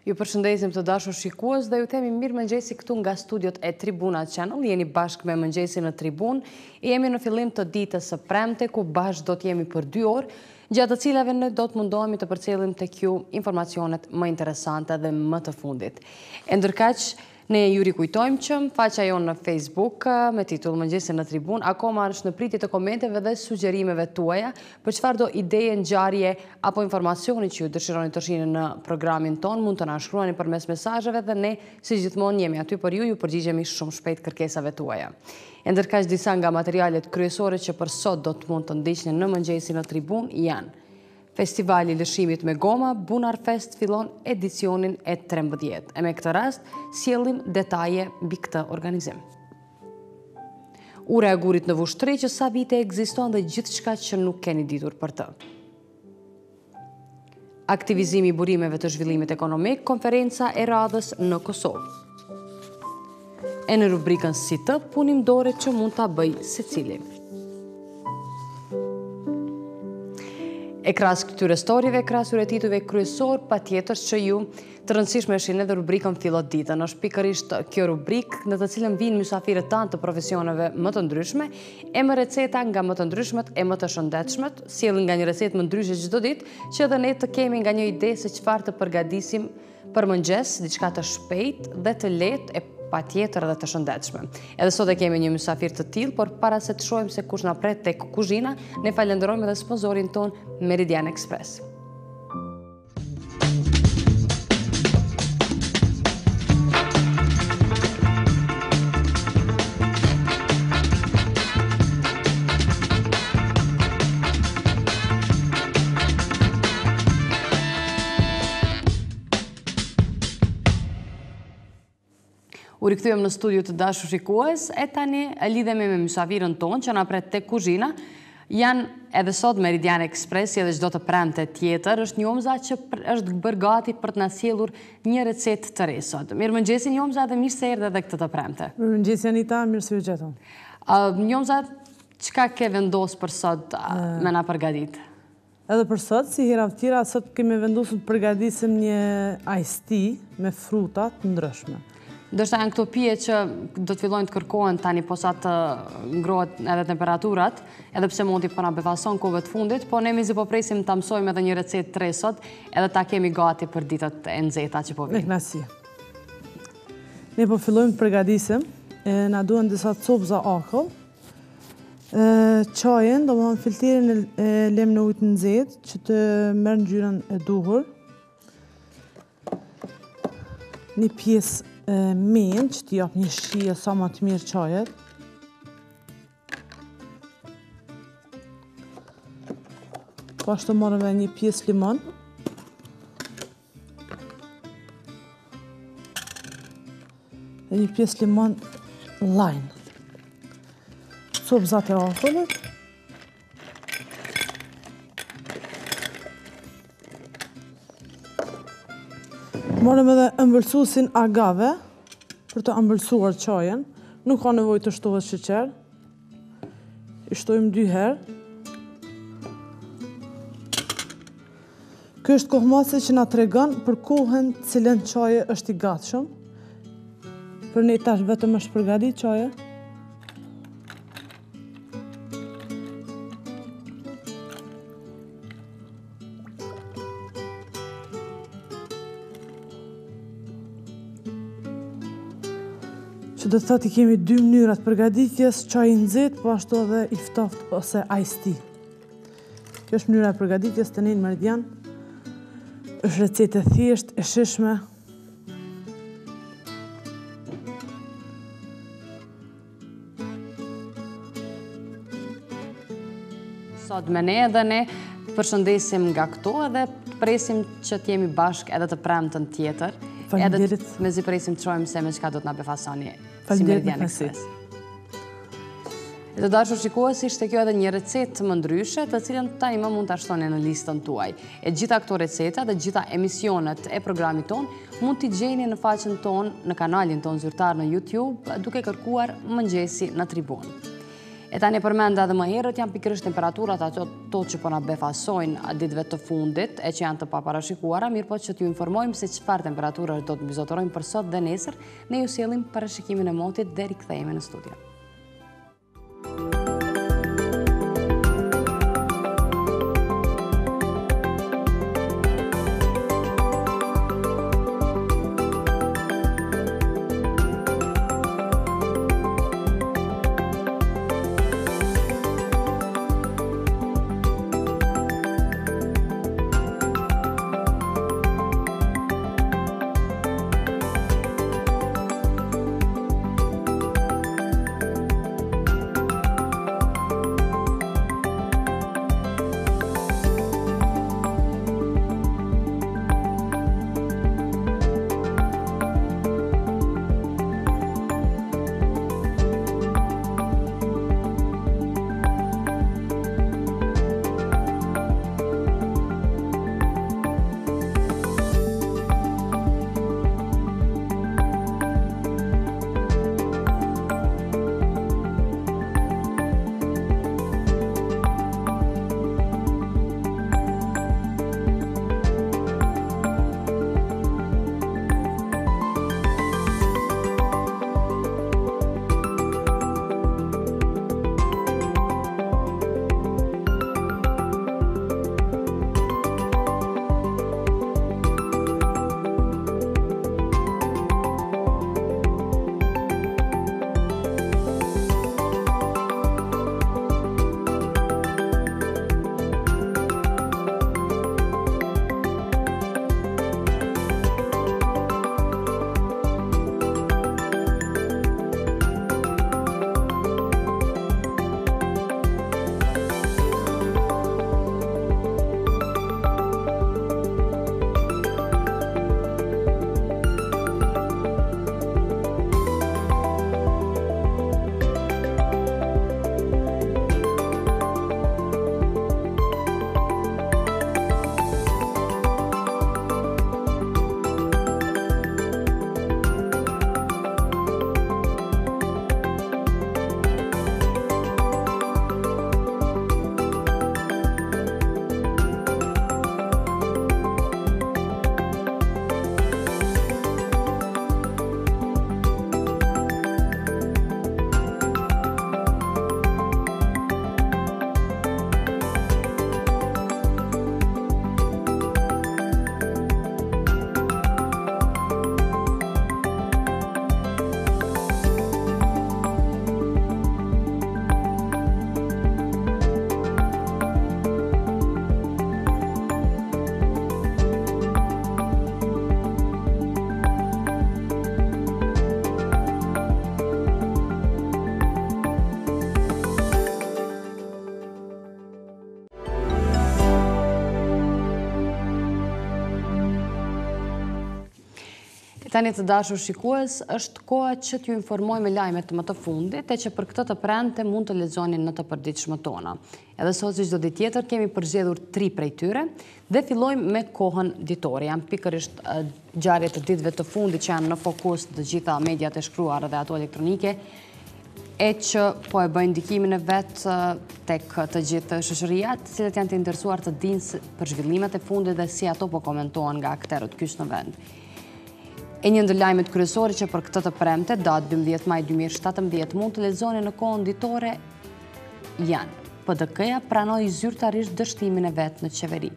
Ju përshëndesim të dashur shikues dhe ju themi mirë mëngjesi këtu nga studiot e Tribuna Channel. Jeni bashkë me Mëngjesi në Tribunë. Jemi në fillim të ditës së premte ku bashkë do të jemi për 2 orë, gjatë të cilave ne do të mundohemi të përcjellim tek ju informacionet më interesante dhe më të fundit. E ndërkaq ne ju rikujtojmë që faqja jonë në Facebook me titull Mëngjesi në Tribunë akoma është në pritje të komenteve dhe sugjerimeve tuaja për çfarëdo ideje, ngjarje apo informacioni që ju dëshironi të shihni në programin ton, mund të na shkruani përmes mesazheve dhe ne si gjithmonë jemi aty për ju përgjigjemi shumë shpejt kërkesave tuaja. E ndërkaq disa nga materialet kryesore që për sot do të mund të ndiqni në Mëngjesi në Tribunë janë: Festivali Lëshimit me Goma, Bunar Fest fillon edicionin e 13. E me këtë rast, sjellim detaje mbi këtë organizim. Ura e gurit në Vushtri që sa vite ekziston dhe gjithçka që nuk keni ditur për të. Aktivizimi i burimeve të zhvillimit ekonomik, konferenca e radhës në Kosovë. E në rubrikën Si të, punim dore që mund ta bëj secili. E krahas këtyre storieve, krahas titujve kryesor, patjetër që ju të rëndësishme shihni edhe rubrikën Fillot ditën. Është pikërisht kjo rubrikë në të cilën vinë mysafirët tanë të profesioneve më të ndryshme, e më receta nga më të ndryshmet e më të shëndetshmet, sjellin nga një recetë më ndryshe çdo ditë, që edhe ne të kemi nga një ide se çfarë të përgatisim për mëngjes, diçka të shpejtë dhe të lehtë e patjetër edhe të shëndetshme. Edhe sot e kemi një mysafir të tillë, por para se të shohim se kush na pret tek kuzhina, ne falenderojmë edhe sponsorin ton Meridian Express. U rikthyem në studio të dashur shikues, e tani e lidhemi me mysafirën tonë që na pret tek kuzhina. Janë edhe sot Meridian Express edhe çdo të premte tjetër, është Njomza që është bërë gati për të na sjellur një recetë të re sot. Mirëmëngjesi Njomza dhe mirë se erdhe edhe këtë të premte. Mirëmëngjesi Anita, mirë se u gjetëm. Njomza, çka ke vendos për sot me na përgatit? Edhe për sot, si hera të tjera, sot kemi vendosur të përgatisim një iced tea me fruta të ndryshme. Ndërsa janë këto pije që do të fillojnë të kërkohen tani posa të ngrohet edhe temperaturat, edhe pse mundi po na befason kohëve të fundit, po ne mizi po presim ta mësojmë edhe një recetë të re sot, edhe ta kemi gati për ditët e nxehta që po vijnë. Me kënaqësi. Ne po fillojmë të përgatisim, na duhen disa copëza akull. Çajin, domethënë filterin e lëm në ujë të nxehtë që të merr ngjyrën e duhur. Një pjesë men që t'i jap një shije sa më të mirë çajet. Po ashtu marrëm një pjesë limon. Dhe një pjesë limon lime. Copëzat e akullit. Marrëm edhe ëmbëlsuesin agave për të ëmbëlsuar çajin. Nuk ka nevojë të shtohet sheqer. I shtojmë 2 herë. Ky është kohmasi që na tregon për kohën cilën çaji është i gatshëm. Për ne tash vetëm është përgatit çaji. Që do të thotë i kemi 2 mënyrat përgatitjes, çaj i nxehtë, po ashtu edhe i ftoftë ose iced tea. Kjo është mënyra e përgatitjes të Nën Meridian. Është recetë e thjeshtë, e shijshme. Sot me ne edhe ne përshëndesim nga këto edhe presim që të jemi bashkë edhe të premtën tjetër. Edhe mezi presim të shohim se me çka do të na befasoni si Meridian Express. Të dashur shikues, ishte kjo edhe një recetë më ndryshe, të cilën tani më mund ta shtoni në listën tuaj. E gjitha këto receta dhe gjitha emisionet e programit ton mund t'i gjeni në faqen ton, në kanalin ton zyrtar në YouTube, duke kërkuar Mëngjesi në Tribunë. E tani përmenda edhe më herët janë pikërisht temperaturat ato që po na befasojnë ditëve të fundit e që janë të paparashikuara, mirë po që t'ju informojmë se çfarë temperaturë do të mbizotërojmë për sot dhe nesër, ne ju sjellim parashikimin e motit dhe rikthehemi në studio. Tani të dashur shikues, është koha që t'ju informojmë lajmet më të fundit e që për këtë të premte mund të lexoni në të përditshmët tona. Edhe sot si çdo ditë tjetër kemi përzgjedhur 3 prej tyre dhe fillojmë me kohën ditore. Janë pikërisht ngjarjet të ditëve të fundit që janë në fokus të gjitha mediat e shkruara dhe ato elektronike e që po e bëjnë ndikimin e vet tek të gjithë shoqëria, të cilët janë të interesuar të dinë për zhvillimet e fundit dhe si ato po komentohen nga aktorët kyç në vend. E një ndër lajmet kryesore që për këtë të premte, datë 12 maj 2017, mund të lexoni në kohën ditore janë: PDK-ja pranoi zyrtarisht dështimin e vet në qeveri.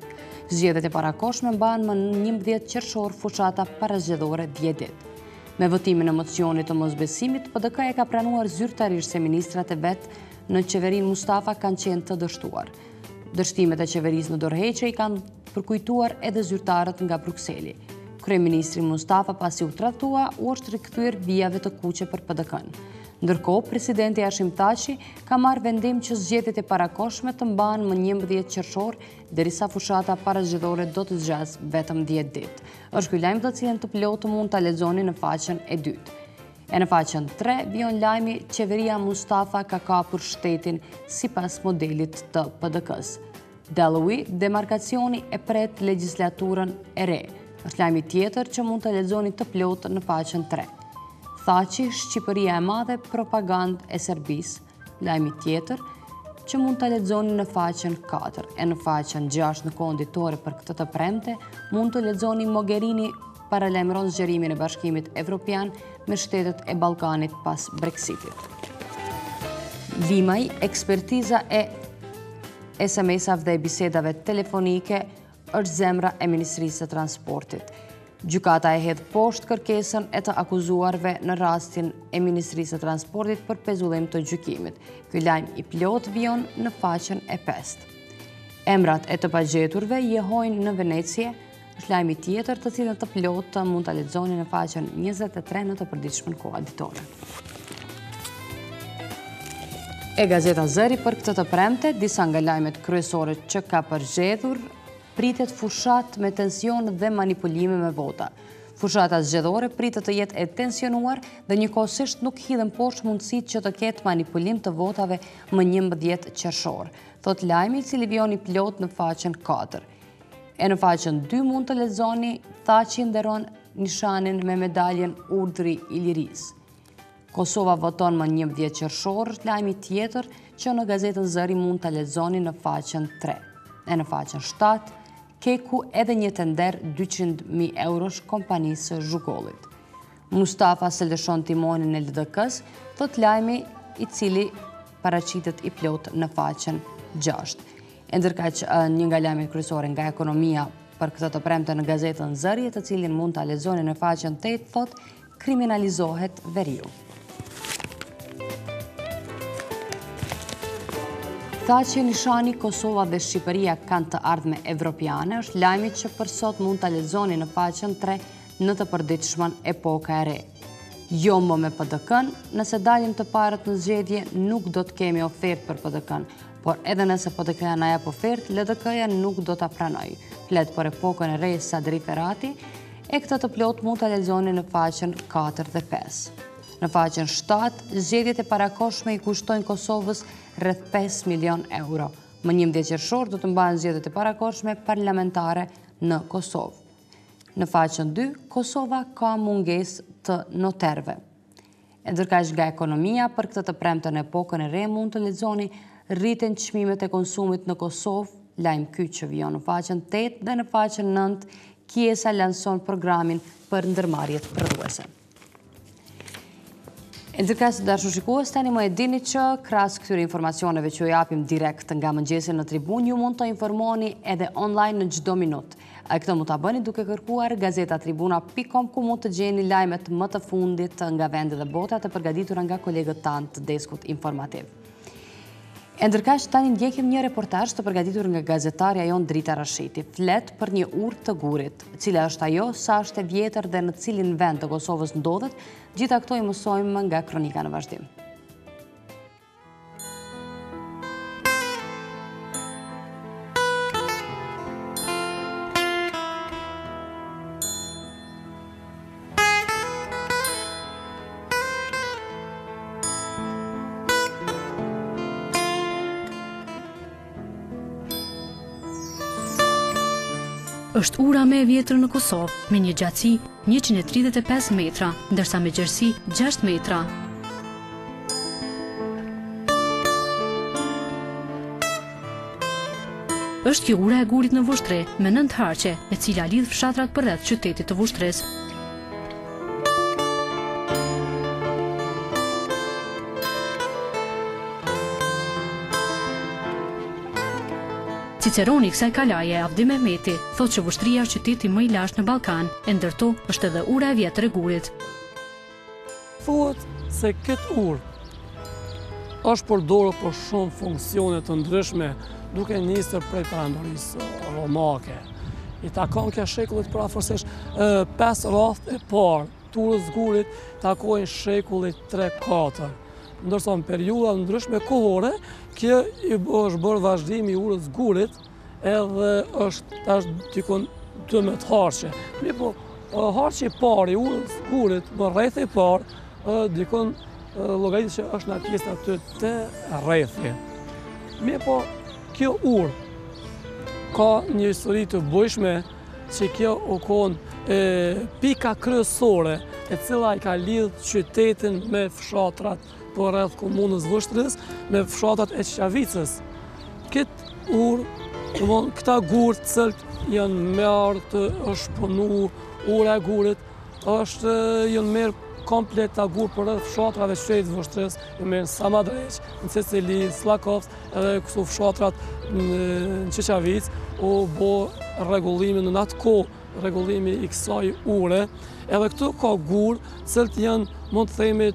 Zgjedhjet e parakoshme mbahen më 11 qershor fushata parazgjedhore 10 ditë. Me votimin e mocionit të mosbesimit, PDK-ja ka pranuar zyrtarisht se ministrat e vet në qeverinë Mustafa kanë qenë të dështuar. Dështimet e qeverisë në dorëheqje i kanë përkujtuar edhe zyrtarët nga Brukseli. Kryeministri Mustafa pasi u tradhtua, u është rikthyer vijave të kuqe për PDK-n. Ndërkohë, presidenti Hashim Thaçi ka marrë vendim që zgjedhjet e parakoshme të mbahen më 11 qershor, derisa fushata parazgjedhore do të zgjasë vetëm 10 ditë. Është ky lajm të cilën të plotë mund ta lexoni në faqen e dytë. E në faqen 3 vjen lajmi: qeveria Mustafa ka kapur shtetin sipas modelit të PDK-s. Delui, demarkacioni e pret legjislaturën e re. Është lajmi tjetër që mund të lexoni të plotë në faqen 3. Thaçi, Shqipëria e madhe, propagandë e Serbisë. Lajmi tjetër që mund të lexoni në faqen 4 e në faqen 6 në kohën ditore për këtë të premte, mund të lexoni Mogherini paralajmëron zgjerimin e Bashkimit Evropian me shtetet e Ballkanit pas Brexitit. Vimaj, ekspertiza e SMS-ave dhe bisedave telefonike është zemra e Ministrisë së Transportit. Gjykata e hedh poshtë kërkesën e të akuzuarve në rastin e Ministrisë së Transportit për pezullim të gjykimit. Ky lajm i plot vjen në faqen e 5. Emrat e të pagjeturve jehojnë në Venecie, është lajmi tjetër të cilën të plot mund ta lexoni në faqen 23 në të përditshmen kohë ditore. E Gazeta Zëri për këtë të premte, disa nga lajmet kryesore që ka përgjedhur, pritet fushat me tension dhe manipulime me vota. Fushata zgjedhore pritet të jetë e tensionuar dhe njëkohësisht nuk hidhen poshtë mundësitë që të ketë manipulim të votave më 11 qershor, thot lajmi i cili vjen i plot në faqen 4. E në faqen 2 mund të lexoni Thaçi nderon nishanin me medaljen Urdhri i Lirisë. Kosova voton më 11 qershor, është lajmi tjetër që në Gazetën Zëri mund të lexoni në faqen 3. E në faqen 7, Keku edhe një tender 200.000 eurosh kompanisë Zhugollit. Mustafa se lëshon timonin e LDK-s, thot lajmi i cili paraqitet i plot në faqen 6. E ndërkaq një nga lajmet kryesore nga ekonomia për këtë të premte në Gazetën Zëri, të cilin mund ta lexoni në faqen 8, thot kriminalizohet veriu. Thaçi nishani Kosova dhe Shqipëria kanë të ardhme evropiane, është lajmi që për sot mund ta lexoni në faqen 3 në të përditshmen Epoka e Re. Jo më me PDK-n, nëse dalim të parët në zgjedhje nuk do të kemi ofertë për PDK-n, por edhe nëse PDK-ja na jep ofertë, LDK-ja nuk do ta pranoj. Flet për Epokën e Re Sadri Ferrati, e këtë të plot mund ta lexoni në faqen 4 dhe 5. Në faqen 7, zgjedhjet e parakohshme i kushtojnë Kosovës rreth 5 milion euro. Më 11 qershor do të mbahen zgjedhjet e parakohshme parlamentare në Kosovë. Në faqen 2, Kosova ka mungesë të noterëve. E ndërkaq nga ekonomia, për këtë të premten në Epokën e Re mund të lexoni rriten çmimet e konsumit në Kosovë, lajm ky që vjen në faqen 8 dhe në faqen 9, Kiesa lanson programin për ndërmarrjet prodhuese. E ndërkaq të dashur shikues, tani më e dini që krahas këtyre informacioneve që ju japim direkt nga Mëngjesi në Tribunë, ju mund të informoni edhe online në çdo minutë. Këtë mund ta bëni duke kërkuar gazetatribuna.com, ku mund të gjeni lajmet më të fundit nga vendi dhe bota të përgatitura nga kolegët tanë të deskut informativ. E ndërkaq tani ndjekim një reportazh të përgatitur nga gazetarja jon Drita Rashiti. Flet për një urë të gurit, cila është ajo, sa është e vjetër dhe në cilin vend të Kosovës ndodhet, gjitha këto i mësojmë nga kronika në vazhdim. Është ura më e vjetër në Kosovë, me një gjatësi 135 metra, ndërsa me gjerësi 6 metra. Është kjo ura e gurit në Vushtre, me 9 harqe, e cila lidh fshatrat përreth qytetit të Vushtres. Ciceroni kësaj kalaje, Avdi Mehmeti, thot që Vushtria është qyteti më i lashtë në Ballkan, e ndërto është edhe ura e vjetër e gurit. Thuhet se këtë urë është përdorur për shumë funksione të ndryshme, duke nisur prej perandorisë romake. I takon kjo shekullit për afërsisht 5 radhë e parë të urës gurit takojnë shekullit 3-4. Ndërsa në periudha ndryshme kohore, kjo është bërë vazhdimi i urës gurit, edhe është tash dikon 12 harqe. Po harqe i parë i urës gurit, më rrethi i parë, dikon llogaritet që është në pjesën aty të rrethi. Po kjo urë ka një histori të bujshme, që kjo u kon pika kryesore e cila i ka lidh qytetin me fshatrat për rreth komunës Vështrës me fshatat e Qavicës. Këtë urë, këta gurë të cilët janë merë të është punu ura e gurit, janë merë komplet të gurë për rreth fshatrave qytetit Vështrës, janë merë në Samadreq, në Cecili, Slakovs, edhe kësu fshatrat në Qavicë, u bo regullimin në atë kohë, regullimi i kësaj ure, edhe këtu ka gurë, cilët janë, mund të themi,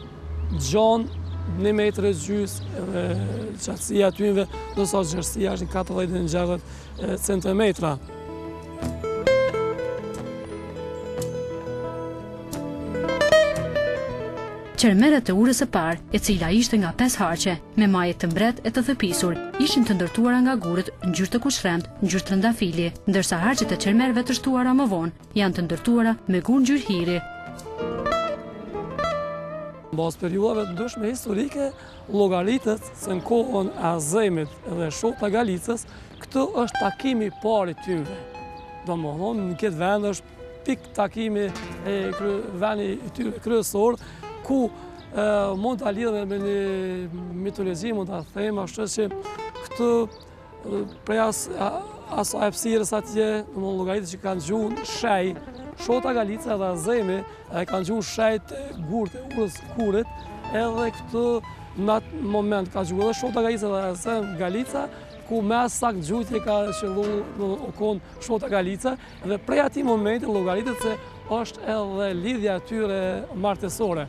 gjanë 1,5 metrë edhe qatësia tyve, nësa gjërësia është në 40-60 centimetra. Qermeret e urës së parë, e cila ishte nga 5 harqe, me maje të mbret e të thëpisur, ishin të ndërtuara nga gurët në gjyrë të kushremt, në gjyrë trëndafili, ndërsa harqet e qermerve të shtuara më vonë, janë të ndërtuara me gur ngjyrë hiri. Në bazë periudhave të ndryshme historike, llogaritët se në kohën e Azemit dhe Shota Galicës, këtë është takimi i parë i tyre. Domethënë, në këtë vend është pik takimi e vendi i tyre kryesor, ku mund të lidhe me një mitologji, mund të thejmë, ashtë që këtë prej asaj hapësirës atje, në mund llogaritët që kanë gjuhën shej, Shota Galica dhe Azemi, kanë gjuhën shej të gurët e urës kurit, edhe këtë në atë moment ka gjuhë edhe Shota Galica dhe Azem Galica, ku me sakt gjujtje ka qëllu në okon Shota Galica, dhe prej ati momenti llogaritët se është edhe lidhja tyre martesore.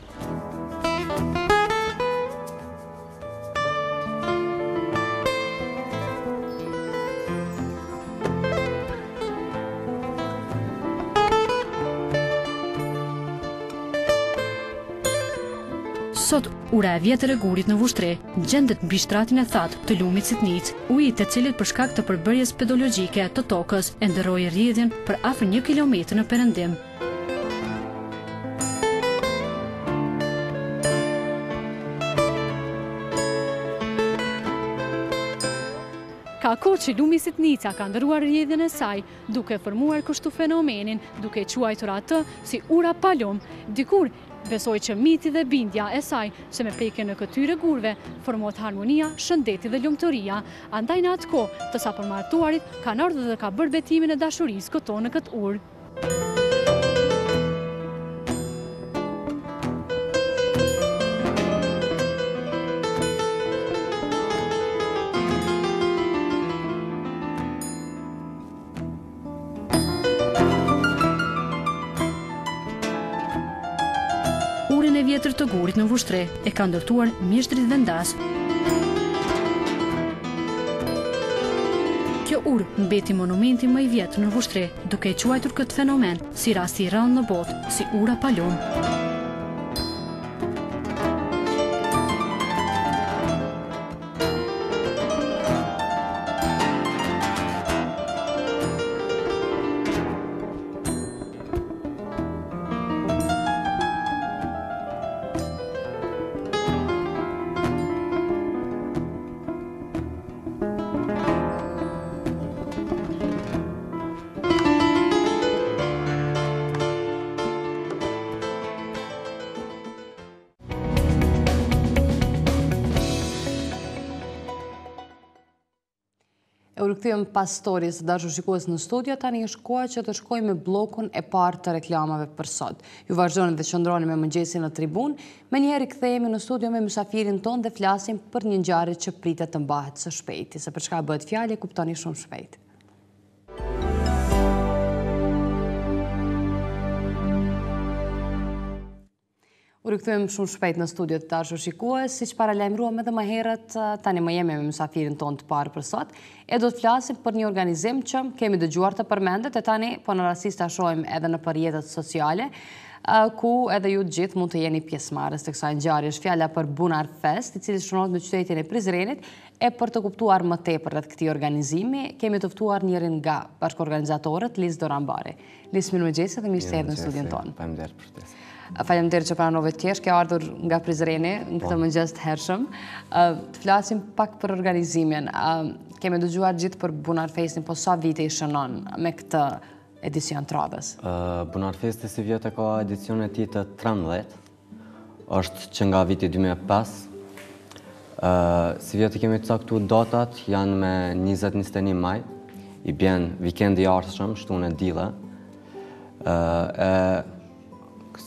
Sot, ura e vjetër e gurit në Vushtre gjendet mbi shtratin e thatë të lumit Sitnic, uji të cilit për shkak të përbërjes pedologjike të tokës e ndërroi rrjedhjen për afër 1 kilometër në perëndim. Ka kohë që lumi Sitnica ka ndëruar rrjedhjen e saj, duke formuar kështu fenomenin, duke quajtur atë si ura pa lum. Dikur besoj që miti dhe bindja e saj, që me prejke në këtyre gurve, formohet harmonia, shëndeti dhe lumëtoria. Andaj në atë kohë, të sapërmartuarit kanë ardhur dhe ka bërë betimin e dashurisë këto në këtë urë. Urën e vjetër të gurit në Vushtre e ka ndërtuar mjeshtrit vendas. Kjo urë mbeti monumenti më i vjetër në Vushtre, duke e quajtur këtë fenomen si rasti i rëndë në botë, si ura pa lumë. U rikëthyem pas stories të dashur shikues në studio, tani është koha që të shkojmë me blokun e parë të reklamave për sot. Ju vazhdoni dhe qëndroni me Mëngjesi në Tribunë, me njëherë kthehemi në studio me mysafirin ton dhe flasim për një ngjarje që pritet të mbahet së shpejti. Se për çka bëhet fjalë, kuptoni shumë shpejt. U rikëthyem shumë shpejt në studio të dashur shikues, si që paralajmëruam edhe më herët, tani më jemi me mysafirin ton të parë për sot, e do të flasim për një organizim që kemi dëgjuar të përmendet, e tani po në rastisht ta shohim edhe në rrjetet sociale, ku edhe ju të gjithë mund të jeni pjesëmarrës të kësaj ngjarje. Është fjala për Bunar Fest, i cili shënohet në qytetin e Prizrenit, e për të kuptuar më tepër rreth këtij organizimi, kemi të ftuar njërin nga bashkëorganizatorët, Liz Dorambari. Liz, mirëmëngjesi dhe mirë se erdhën në studion tonë. Faleminderit për ftesën. Faleminderit që pranove të tjesh, ke ardhur nga Prizreni në këtë mëngjes të hershëm. Të flasim pak për organizimin. Kemi dëgjuar gjithë për Bunar Festin, po sa vite i shënon me këtë edicion të radhës? Bunar Festi si vjetë ka edicion e tij të 13. Është që nga viti 2005 Si vjetë kemi caktu datat, janë me 20-21 maj, i bjen vikendi ardhshëm, shtun e dile,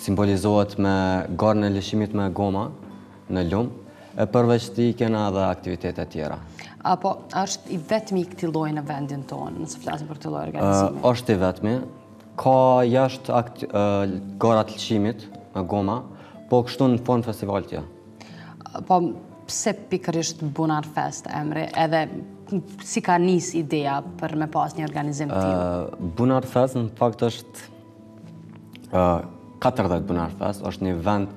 simbolizohet me garën e lëshimit me goma në lumë, e përveç ti kena edhe aktivitetet tjera. Apo është i vetmi i këtij lloji në vendin tonë, nëse flasim për këtë lloj organizimi? Është i vetmi. Ka jashtë garat lëshimit me goma, po kështu në formë festival tja. Po pse pikërisht Bunar Fest emri, edhe si ka nis ideja për me pas një organizim të tillë? Bunar Fest në fakt është 40 Bunar Fest, është një vend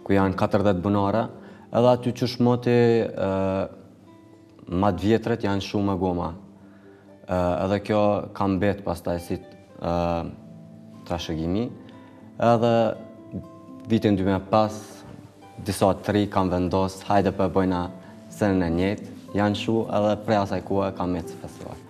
ku janë 40 bunare, edhe aty që shmoti matë vjetret janë shumë me goma. Edhe kjo ka mbet pastaj si trashëgimi. Edhe vitin 2005, disa të ri kanë vendos, hajde për bëjna senën e njëjtë, janë shu edhe prej asaj kohë ka mbet si festival.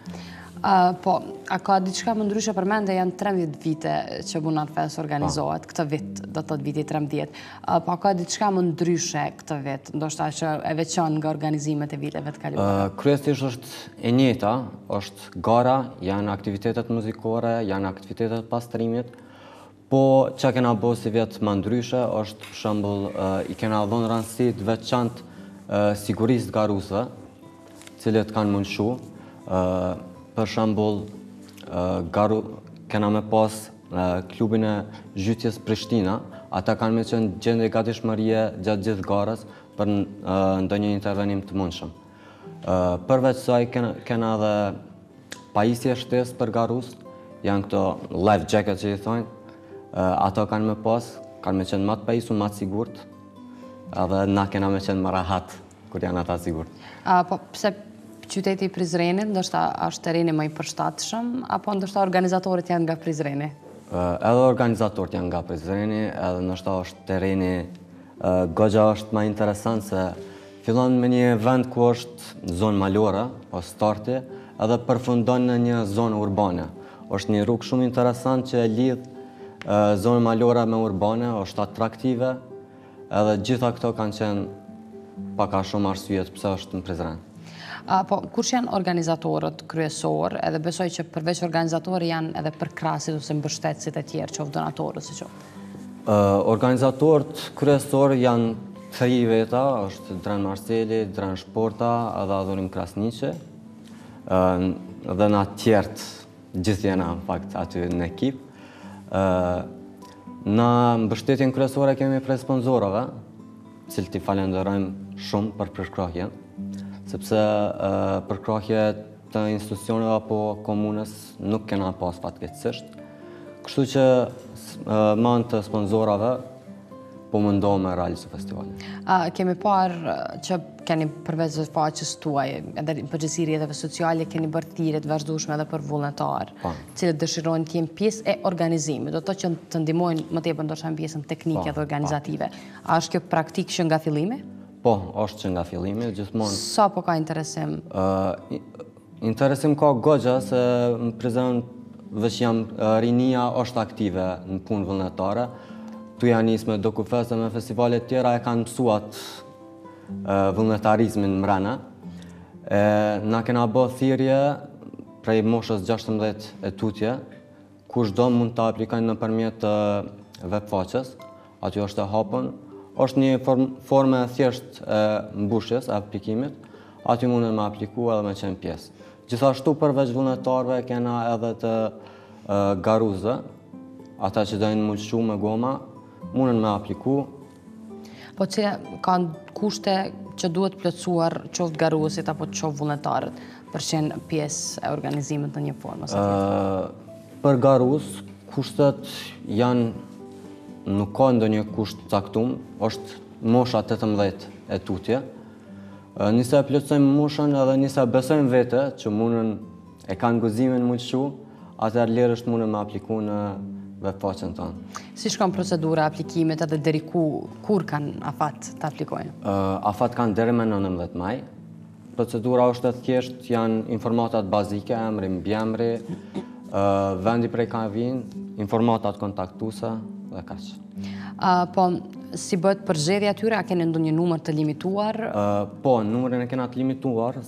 Po, a ka diçka më ndryshe për mende, janë 13 vite që Bunar Fest organizohet, këtë vit, do të thotë viti 13. Po, a ka diçka më ndryshe këtë vit, ndoshta që e veçon nga organizimet e viteve të kaluara? Kryesisht është e njëjta, është gara, janë aktivitetet muzikore, janë aktivitetet pastrimit, po që kena bo si vjetë më ndryshe, është për shembull i kena dhënë rëndësi të veçantë sigurisë garusëve, cilët kanë mundshu. Për shembull, kena me pas klubin e zhytjes Prishtina, ata kanë me qenë gjendje gatishmërie gjatë gjithë garës për ndonjë intervenim të mundshëm. Përveç saj kena edhe pajisje shtesë për garus, janë këto life jacket që i thonë, ato kanë me pas, kanë me qenë matë pajisun, matë sigurt, edhe na kena me qenë më rahat, kur janë ata sigurt. Po, pse qyteti i Prizrenit, ndoshta është terreni më i përshtatshëm, apo ndoshta organizatorët janë nga Prizreni? Edhe organizatorët janë nga Prizreni, edhe ndoshta është terreni, goxha është më interesant se fillon me një vend ku është zonë malore, o starti, edhe përfundon në një zonë urbane. Është një rrugë shumë interesant që lidh zonë malore me urbane, është atraktive, edhe gjitha këto kanë qenë paka shumë arsyet pse është në Prizren. Po, kush janë organizatorët kryesor, edhe besoj që përveç organizatorë janë edhe përkrasit ose mbështetësit e tjerë, qoftë donatorës e qoftë? Organizatorët kryesor janë 3 veta, është Dren Marseli, Dren Shporta, edhe Adhurim Krasniqi, dhe na tjertë gjithë jena në fakt aty në ekip. Na mbështetjen kryesore kemi prej sponsorëve, cilët i falenderojmë shumë për përkrahjen, sepse përkrahje të institucioneve apo komunës nuk kena pas fatkeqësisht. Kështu që me anë të sponsorave po mundohem me realizu festivalin. Kemi parë që keni përveç faqes tuaj, edhe përgjithësi rrjeteve sociale, keni bërë thirrje të vazhdueshme edhe për vullnetarë, cilët dëshirojnë të jenë pjesë e organizimit, do të thotë që të ndihmojnë më tepër ndoshta në pjesën teknike dhe organizative. A është kjo praktikë që nga fillimi? Po, është që nga fillimi, gjithmonë. Sa po ka interesim? Interesim ka goxha, se në Prizren veç jam rinia është aktive në punë vullnetare. Tu janë nisë me dokufeste, me festivalet tjera e kanë mësuat vullnetarizmin mrena. Na kena bë thirrje prej moshës 16 e tutje, kushdo mund të aplikojnë nëpërmjet webfaqes, aty është e hapur. Është një formë thjesht e mbushjes e aplikimit, aty mundën me apliku edhe me qenë pjesë. Gjithashtu përveç vullnetarëve kena edhe të garuzëve, ata që dojnë mulçu me goma, mundën me apliku. Po që kanë kushte që duhet plotësuar qoftë garuesit apo qoftë vullnetarët për qenë pjesë e organizimit në një formë ose tjetër? Për garuz, kushtet janë nuk ka ndonjë kusht caktuar, është mosha 18 e tutje. Nisa plotësojmë moshën edhe nisa besojmë vete që mundën e kanë guximin mulçu, atëherë lirësht mundën me apliku në webfaqen tonë. Si shkon procedura aplikimit edhe deri kur kanë afat të aplikojnë? Afat kanë deri me 19 maj. Procedura është e thjeshtë, janë informatat bazike, emri, mbiemri, vendi prej ka vinë, informatat kontaktuese dhe kaq. Po, si bëhet përgjedhja atyre, a keni ndonjë numër të limituar? Po, numrin e kena të limituar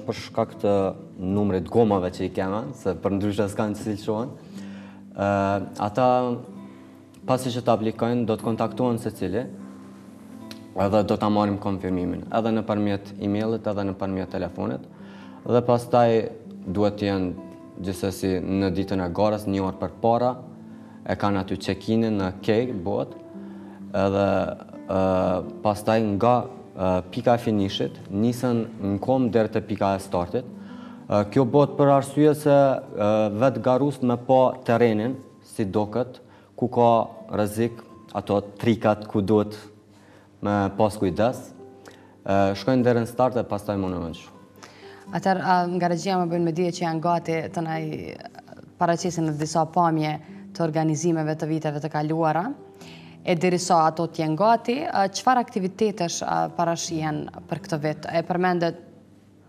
për shkak të numrit gomave që i kema, se për ndryshe s'kanë që cilëshohen. Ata, pasi që të aplikojnë, do të kontaktohen se cili, edhe do të marrim konfirmimin, edhe në përmjet e-mailit, edhe në përmjet telefonit, dhe pastaj duhet të jenë gjithsesi në ditën e garës, 1 orë për para, e kanë aty check-inin në kej, bot, edhe pastaj nga pika e finishit, nisën në kom deri te pika e startit. Kjo bëhet për arsye se vetë garust me pa terrenin, si doket, ku ka rrezik, ato trikat ku duhet me pas kujdes, shkojnë deri në start e pastaj më në vëndshu. Atëherë, nga regjia më bëjnë me dije që janë gati të na paraqesin në disa pamje të organizimeve të viteve të kaluara, e derisa ato t'jenë gati, çfarë aktivitetesh parashihen për këtë vit? E përmendet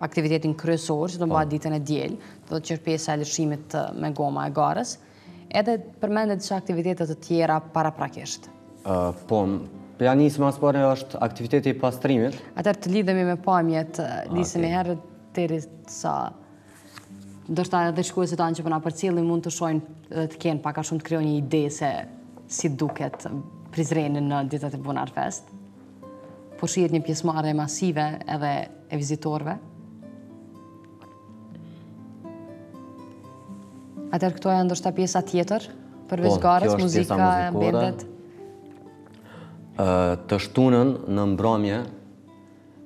aktivitetin kryesor, që do bëhet ditën e diel, do të qërpesa e lëshimit me goma e garës, edhe përmendet që aktivitetet të tjera paraprakisht. Po, planisë mas pare është aktiviteti i pastrimit. Atëherë të lidhemi me pamjet, nisemi herë deri sa ndoshta edhe shkuesit tanë që po na përcjellin mund të shohin dhe të kenë pak a shumë të krijojnë një ide se si duket Prizreni në ditët e Bunar Fest. Po shihet një pjesëmarrje masive edhe e vizitorëve. Atëherë këto janë ndoshta pjesa tjetër përveç garës, muzika, bendet. Të shtunën në mbrëmje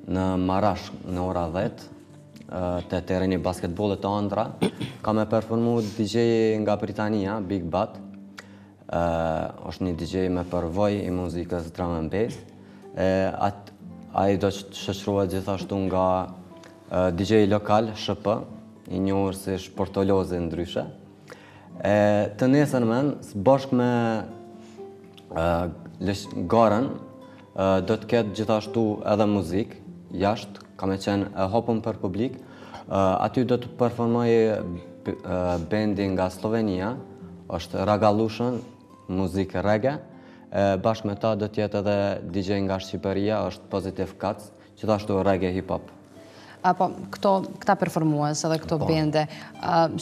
në Marash në ora 10, te terreni basketbollit të Andra, ka me performu DJ nga Britania, Big Bat. është një DJ me përvoj i muzikës drum and bass. Ai do të shoqërohet gjithashtu nga DJ lokal, SHP, i njohur si Shportolozi ndryshe. Të nesërmen, bashkë me garën, do të ketë gjithashtu edhe muzikë, jashtë, ka me qenë e hapur për publik. Aty do të performoj bendi nga Slovenia, është Ragalushën, muzikë reggae. Bashkë me ta do tjetë edhe DJ nga Shqipëria, është Positive Cuts, gjithashtu reggae hip-hop. Këta performues edhe këto bende,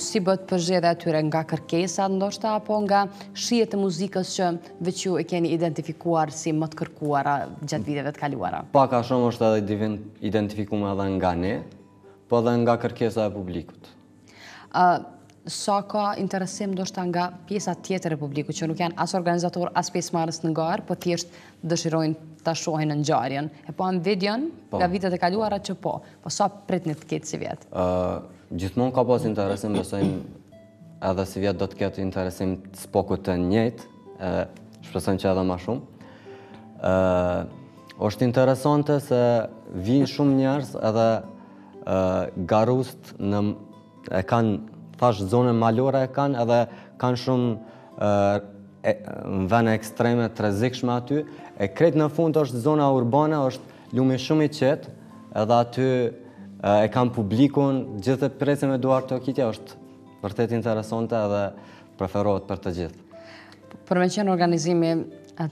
si bëhet përgjedhja atyre nga kërkesa ndoshta, apo nga shijet e muzikës që veç ju e keni identifikuar si më të kërkuara gjatë viteve të kaluara? Pak a shumë është edhe identifikuar edhe nga ne, po edhe nga kërkesa e publikut. Sa ka interesim ndoshta nga pjesa tjetër e publikut, që nuk janë as organizator, as pjesëmarrës në garë, po thjesht dëshirojnë ta shohin në ngjarjen. E po në videon nga vitet e kaluara që po sa pritni të ketë si vjet? Gjithmonë ka pas interesim, besojmë edhe si vjet do të ketë interesim të spokut të njëjtë, shpresojmë që edhe më shumë. Është interesante se vinë shumë njerëz edhe garust e kanë, thash, zonën malore e kanë, edhe kanë shumë në vene ekstreme të rrezikshme aty. E krejt në fund është zona urbane, është lumi shumë i qetë, edhe aty e kanë publikun, gjithë e presin me duar të okitja, është vërtet interesante edhe preferohet për të gjithë. Për me qenë organizimi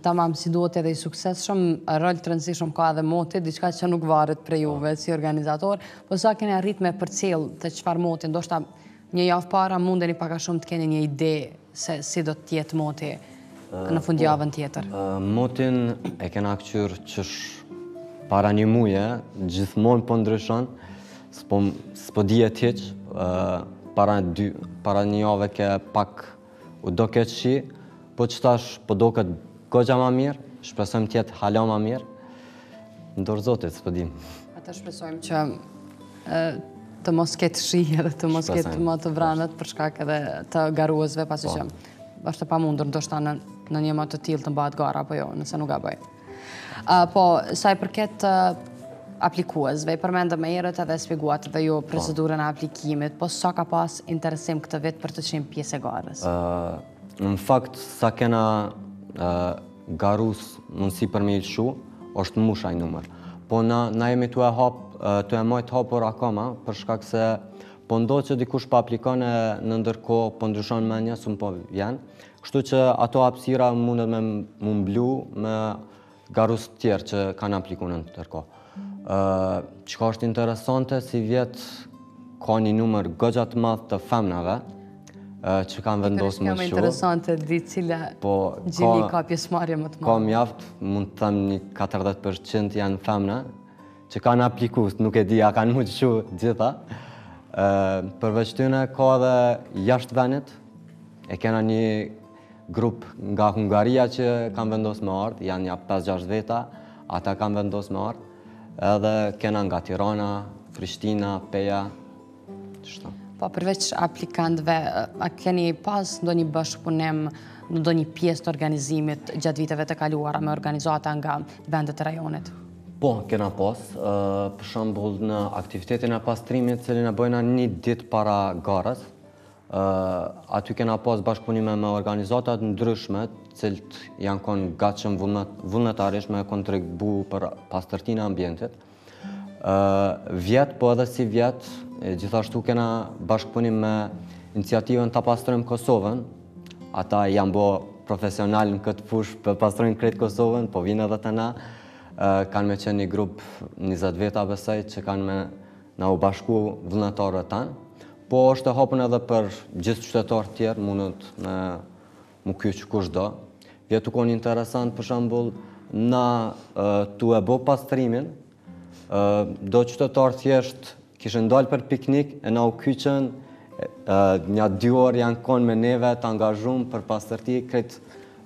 tamam si duhet edhe i suksesshëm, rol të rëndësishëm ka edhe moti, diçka që nuk varet prej juve si organizator, po sa keni arrit me përcjell të çfarë moti, ndoshta një javë para mundeni pak a shumë të keni një ide se si do të jetë moti në fundjavën tjetër. Motin e kena këqyr qësh para një muje, gjithmonë po ndryshon, s'po dihet hiç, para një jave ke pak u do ketë shi, po qëtash po do këtë gogja ma mirë, shpresojmë tjetë hala ma mirë, ndorë zotit, s'po dim. Atë shpresojmë që të mos ketë shije dhe të mos ketë më të vranët për shkak edhe të garuesve, pasi që është e pamundur ndoshta në një më të tillë të mbahet gara, apo jo, nëse nuk gaboj. Po, sa i përket aplikuesve, i përmendëm më herët edhe shpjeguat edhe ju procedurën e aplikimit, po sa ka pas interesim këtë vit për të qenë pjesë e garës? Në fakt, sa kena garus mundësi për me i lëshu, është musha i numër. Po na jemi të e majtë hapur akoma, për shkak se po ndodhë që dikush pa aplikon e në ndërkohë po ndryshon menja, s'u po vjen. Kështu që ato hapësira mundet me mblu me garus tjerë që kanë aplikuar në ndërkohë. Çka është interesante, si vjetë ka një numër goxha të madh të femnave që kanë vendosur më shumë. shumë. Interesante di cila gjili ka pjesëmarrje më të madhe. Ka mjaft, mund të them një 40% janë femna që kanë aplikuar, nuk e di a kanë mund të shu gjitha. Përveç tyne ka edhe jashtë vendit, e kena një grup nga Hungaria që kanë vendosur me ardh, janë ja 5-6 veta, ata kanë vendosur me ardh. Edhe kena nga Tirana, Prishtina, Peja, qështu. Po, përveç aplikantëve, a keni pas ndonjë bashkëpunim në ndonjë pjesë të organizimit gjatë viteve të kaluara me organizata nga vendet e rajonit? Po, kena pas. Për shembull, në aktivitetin e pastrimit, cilin e bëjna një ditë para garës, aty kena pas bashkëpunime me organizatat ndryshme, cilët janë konë gatshëm vullnetarisht me kontribu për pastërtinë e ambientit. Vjetë, po edhe si vjetë, gjithashtu kena bashkëpunim me iniciativën Ta pastrojmë Kosovën. Ata janë bo profesional në këtë fushë për pastrojmë krejt Kosovën, po vinë edhe të na. Kanë me qenë një grup 20 veta besoj që kanë me na u bashku vullnetarët tanë. Po është e hapur edhe për gjithë qytetarë tjerë, mundet me mu kyç kushdo. Vjetë u konë interesant, për shembull, na tu e bo pastrimin, do qytetarë thjesht kishën dalë për piknik, e na u kyçën, një 2 orë janë konë me neve të angazhum për pastërti, krejt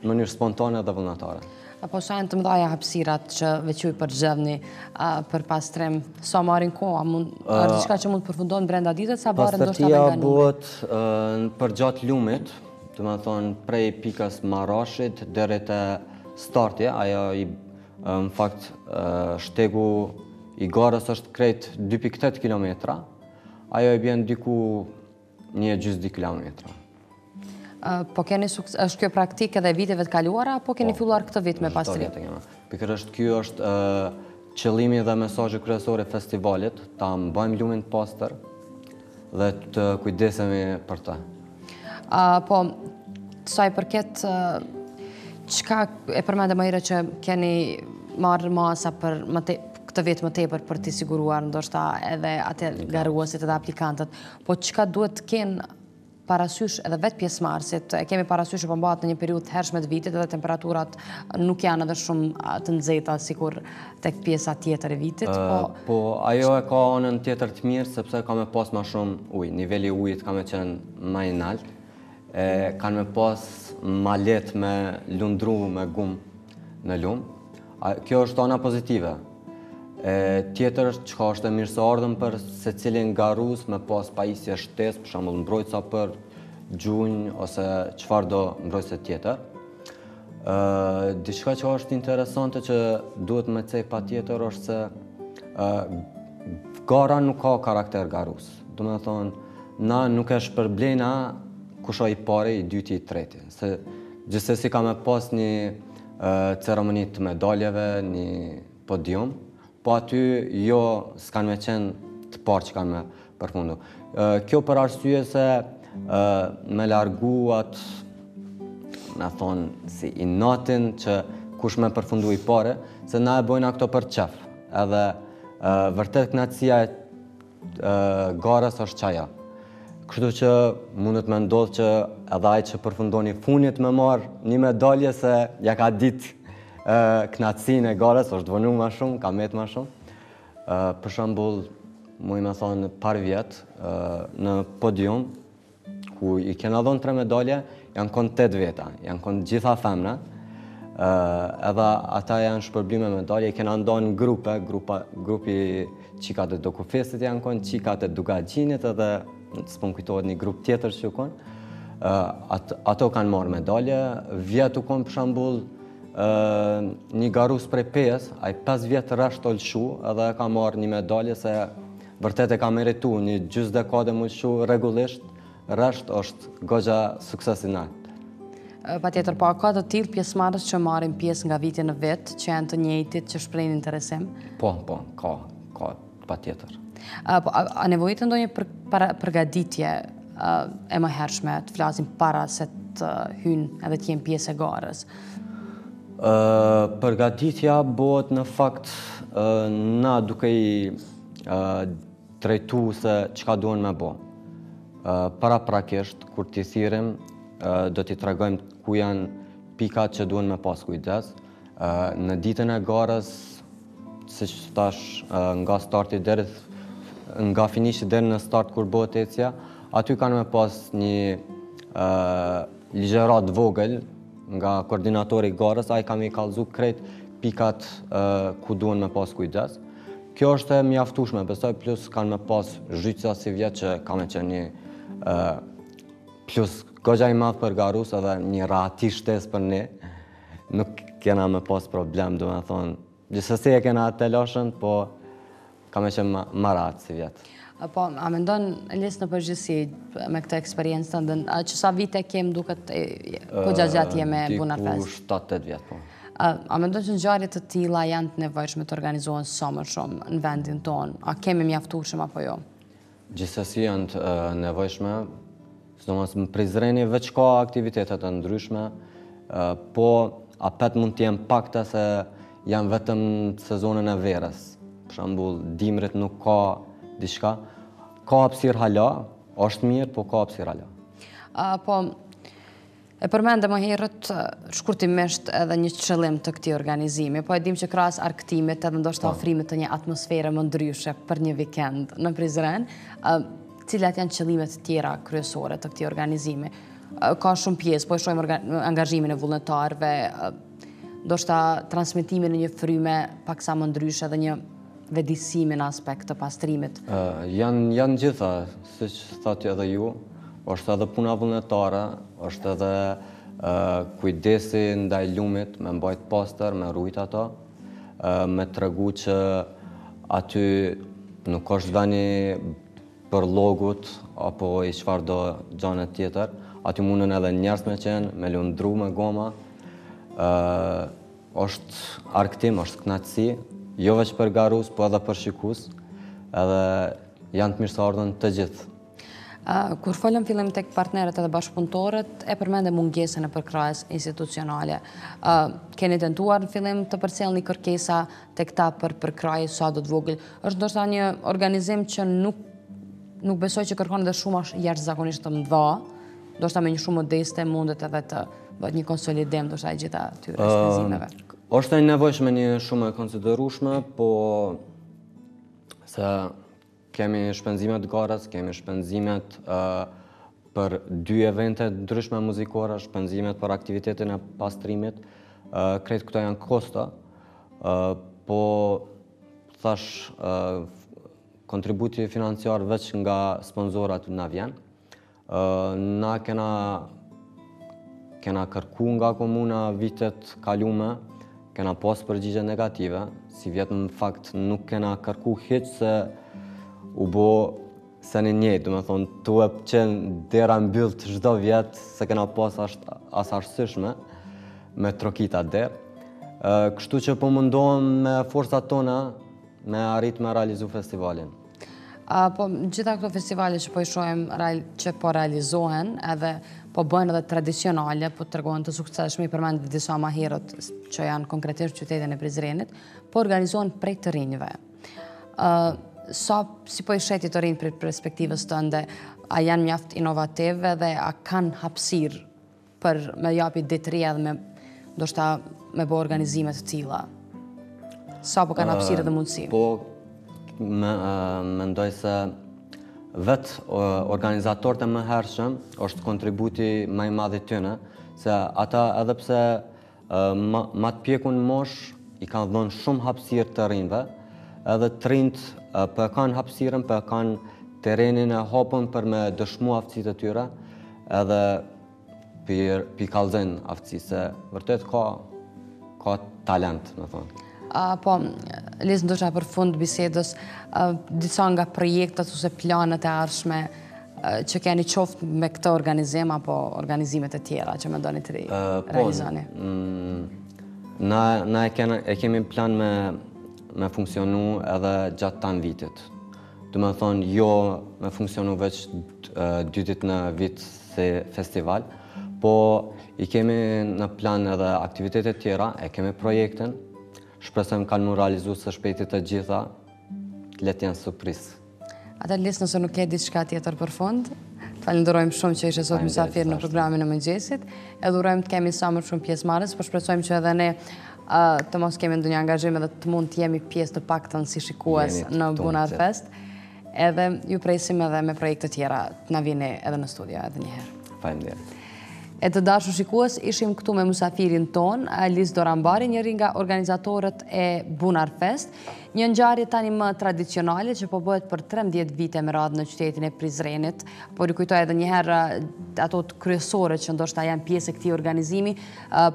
në mënyrë spontane dhe vullnetare. Apo sa janë të mëdhaja hapësirat që veçuj për gjevni për pastrim, sa marrin kohë, a diçka që mund të përfundohen brenda ditët, sa bare ndoshta me Pastërtia bëhet për gjatë lumit, të më thonë prej pikës Marrashit deri te startje, ajo në fakt shtegu i garës është krejt 2.8 kilometra, ajo i bjen diku 1,2 kilometra. Po keni është kjo praktikë edhe viteve të kaluara, apo keni filluar këtë vit me pastrim? Pikërisht kjo është qëllimi dhe mesazhi kryesor i festivalit, ta mbajmë lumin të pastër dhe të kujdesemi për ta. Po, sa i përket, çka e përmendë më herët që keni marrë masa për këtë vit më tepër për t'i siguruar ndoshta edhe atë garuesit edhe aplikantët, po çka duhet të kenë parasysh edhe vetë pjesëmarrësit? Kemi parasysh që po mbahet në një periudhë të hershme të vitit edhe temperaturat nuk janë edhe shumë të nxehta sikur tek pjesa tjetër e vitit. Po, ajo e ka anën tjetër të mirë sepse ka me pas më shumë ujë. Niveli i ujit ka me qenë më i lartë. Kanë me pas më lehtë me lundru me gumë në lumë. Kjo është ana pozitive. Tjetër është çka është e mirëseardhëm për secilin garues me pas pajisje shtesë, për shembull mbrojtësa për gjunjë ose çfarë do mbrojtëse tjetër. Diçka që është interesante që duhet me cej patjetër është se gara nuk ka karakter garues. Do të thonë, na nuk e shpërblejna kush i pari, i dyti, i treti. Se gjithsesi ka me pas një ceremoni të medaljeve, një podium, po aty jo s'kan me qenë të parë që kanë me përfundu. Kjo për arsye se me largu atë, me thonë, si inatin që kush me përfundu i pare, se na e bojna këto për qef. Edhe vërtet knatësia e garës është qaja. Kështu që mundet me ndodhë që edhe ai që përfundoni funit me marë një medalje se ja ka ditë knatësinë e garës, është vënu ma shumë, ka metë ma shumë. Për shembull, mu i me thonë par vjetë, në podium, ku i kena dhonë 3 medalje, janë konë 8 veta, janë konë gjitha femna, edhe ata janë shpërblim me medalje, i kena ndonë në grupi qikat e dokufesit janë konë, qikat e dugagjinit, edhe s'pon kujtohet një grup tjetër që u konë, ato kanë marrë medalje, vjetë u konë për shembull, një garus prej Pejes, ai 5 vjetë rresht të lëshu edhe ka marrë një medalje se vërtet e ka meritu një gjysmë dekade më lëshu rregullisht, rresht është goxha sukses i nalt. Patjetër, po ka të tillë pjesëmarrës që marrin pjesë nga viti në vit, që janë të njëjtit, që shprehin interesim? Po, ka patjetër. A nevojitet ndonjë përgatitje e më hershme, të flasim para se të hynë edhe të jenë pjesë e garës? Përgatitja bëhet në fakt na duke i drejtu se çka duhen me bo. Paraprakisht, kur t'i thirrim, do t'i tregojmë ku janë pikat që duhen me pas kujdes. Në ditën e garës, siç thash, nga finishi deri në start kur bëhet ecja, aty kanë me pas një ligjerat vogël nga koordinatori i garës, ai ka më kallëzu krejt pikat ku duhen me pas kujdes. Kjo është e mjaftueshme, besoj, plus kanë me pas zhytësa si vjet që ka me qenë një plus goxha i madh për garus edhe një rahati shtesë për ne. Nuk kena me pas problem, do me thonë. Gjithsesi e kena të lashën, po ka me qenë ma rahat si vjet. Po, a mendon Elis në përgjithësi me këtë eksperiencë të ndën, që sa vite kem duket ku gjatë jeme Bunar Fest? Diku 7-8 vjet, po. A mendon që ngjarje të tilla janë të nevojshme të organizohen sa më shumë në vendin tonë? A kemi mjaftueshëm apo jo? Gjithsesi janë të nevojshme, sidomos në Prizreni veç ka aktivitete të ndryshme, po apet mund të jenë pakta se janë vetëm sezonën e verës. Për shembull, dimrit nuk ka diçka. Ka hapësirë hala, është mirë, po ka hapësirë hala. Po, e përmende më herët shkurtimisht edhe një qëllim të këtij organizimi, po e dim që krahas arktimit edhe ndoshta ofrimit të një atmosfere më ndryshe për një vikend në Prizren, cilat janë qëllimet tjera kryesore të këtij organizimi? Ka shumë pjesë, po e shohim angazhimin e vullnetarëve, ndoshta transmetimin në një fryme paksa më ndryshe dhe një vedisimin aspekt të pastrimit. Janë gjitha, siç thatë edhe ju, është edhe puna vullnetare, është edhe kujdesi ndaj lumit, me mbajt pastër, me rujt ato, me tregu që aty nuk është veni për logut apo i çfarëdo gjane tjetër, aty mundën edhe njerëz me qenë, me lundru me goma, është arktim, është kënaqësi, jo veç për garus, po edhe për shikus, edhe janë të mirëseardhën të gjithë. Kur folëm fillim tek partnerët edhe bashkëpunëtorët, e përmende mungesën e përkrahjes institucionale. Keni tentuar në fillim të përcjellni kërkesa tek ta për përkrahje sa do të vogël? Është ndoshta një organizim që nuk besoj që kërkon edhe shumë jashtëzakonisht të mëdha, ndoshta me një shumë modeste mundet edhe të bëhet një konsolidim ndoshta e gjitha atyre shpenzimeve. Është e nevojshme një shumë e konsiderueshme, po se kemi shpenzimet garës, kemi shpenzimet për 2 evente ndryshme muzikore, shpenzimet për aktivitetin e pastrimit, krejt këto janë kosta, po thash kontributi financiar veç nga sponsorat na vjen. Na kena kërku nga komuna vitet kalume, kena pas përgjigje negative, si vjet në fakt nuk kena kërku hiç se u bo se një njëjtë, do me thonë, tu e qenë dera mbyllë të çdo vjet, se kena pas as arsyeshme me trokita derë. Kështu që po mundohem me forcat tona me arrit me realizu festivalin. Po, gjitha këto festivale që po i shohim që po realizohen, edhe po bëhen edhe tradicionale, po tregohen të suksesshme, i përmend disa më herët që janë konkretisht qytetin e Prizrenit, po organizohen prej të rinjve. Si po i sheti të rinj për perspektivës tënde, a janë mjaft inovative dhe a kanë hapësirë për me japi ditëria dhe ndoshta me bë organizime të tilla? Sa po kanë hapësirë dhe mundësi? Po, mendoj se vetë organizatorët e mëhershëm është kontributi më i madh i tyre, se ata edhe pse ma të pjekun mosh i kanë dhënë shumë hapësirë të rinjve, edhe të rinjt për kanë hapësirën, për kanë terenin e hapën për me dëshmu aftësitë të tyre, edhe për kallëzojnë aftësi, se vërtet ka talent, me thonë. Po, Liz, ndoshta për fund bisedës, disa nga projektet ose planet e ardhshme që keni qoftë me këtë organizim apo organizimet e tjera që mendoni të realizoni? Na e kemi plan me funksionu edhe gjatë tanë vitit. Do me thonë, jo me funksionu veç 2 ditë në vit se festival, po i kemi në plan edhe aktivitetet tjera, e kemi projektin, shpresojmë kanë mu realizu së shpejti të gjitha, let janë surprizë. Ata lisë nëse nuk e diçka tjetër për fund, të falenderojmë shumë që ishe sot mysafir në programin e mëngjesit, edhe urojmë të kemi sa më shumë pjesëmarrës, por shpresojmë që edhe ne të mos kemi ndonjë angazhim edhe të mund të jemi pjesë të paktën si shikues në Bunar Fest. Edhe ju presim edhe me projekte tjera të na vini edhe në studio edhe një herë. Faleminderit. E të dashur shikues, ishim këtu me musafirin ton, Alice Dorambari, njëri nga organizatorët e Bunar Fest, një ngjarje tani më tradicionale që po bëhet për 13 vite me radhë në qytetin e Prizrenit, po rikujtoj edhe një herë ato të kryesore që ndoshta janë pjesë e këtij organizimi,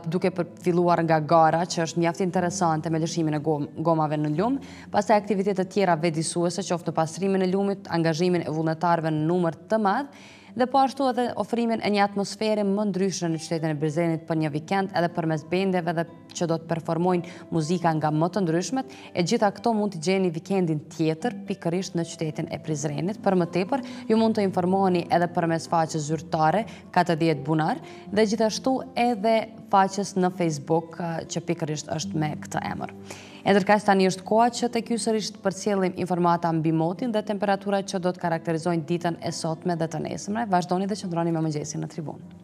duke filluar nga gara, që është mjaft interesante me lëshimin e gomave në lum, pastaj aktivitete tjera vetëdijsuese, qoftë në pastrimin e lumit, angazhimin e vullnetarëve në numër të madh, dhe po ashtu edhe ofrimin e një atmosfere më ndryshme në qytetin e Prizrenit për një vikend edhe përmes bendeve dhe që do të performojnë muzika nga më të ndryshmet, e gjitha këto mund të gjeni vikendin tjetër pikërisht në qytetin e Prizrenit. Për më tepër, ju mund të informoheni edhe përmes faqes zyrtare 40 Bunar dhe gjithashtu edhe faqes në Facebook që pikërisht është me këtë emër. Ndërkaq tani është koha që tek ju sërish të përcjellim informata mbi motin dhe temperaturat që do të karakterizojnë ditën e sotme dhe të nesërme. Vazhdoni dhe qëndroni me Mëngjesi në Tribunë.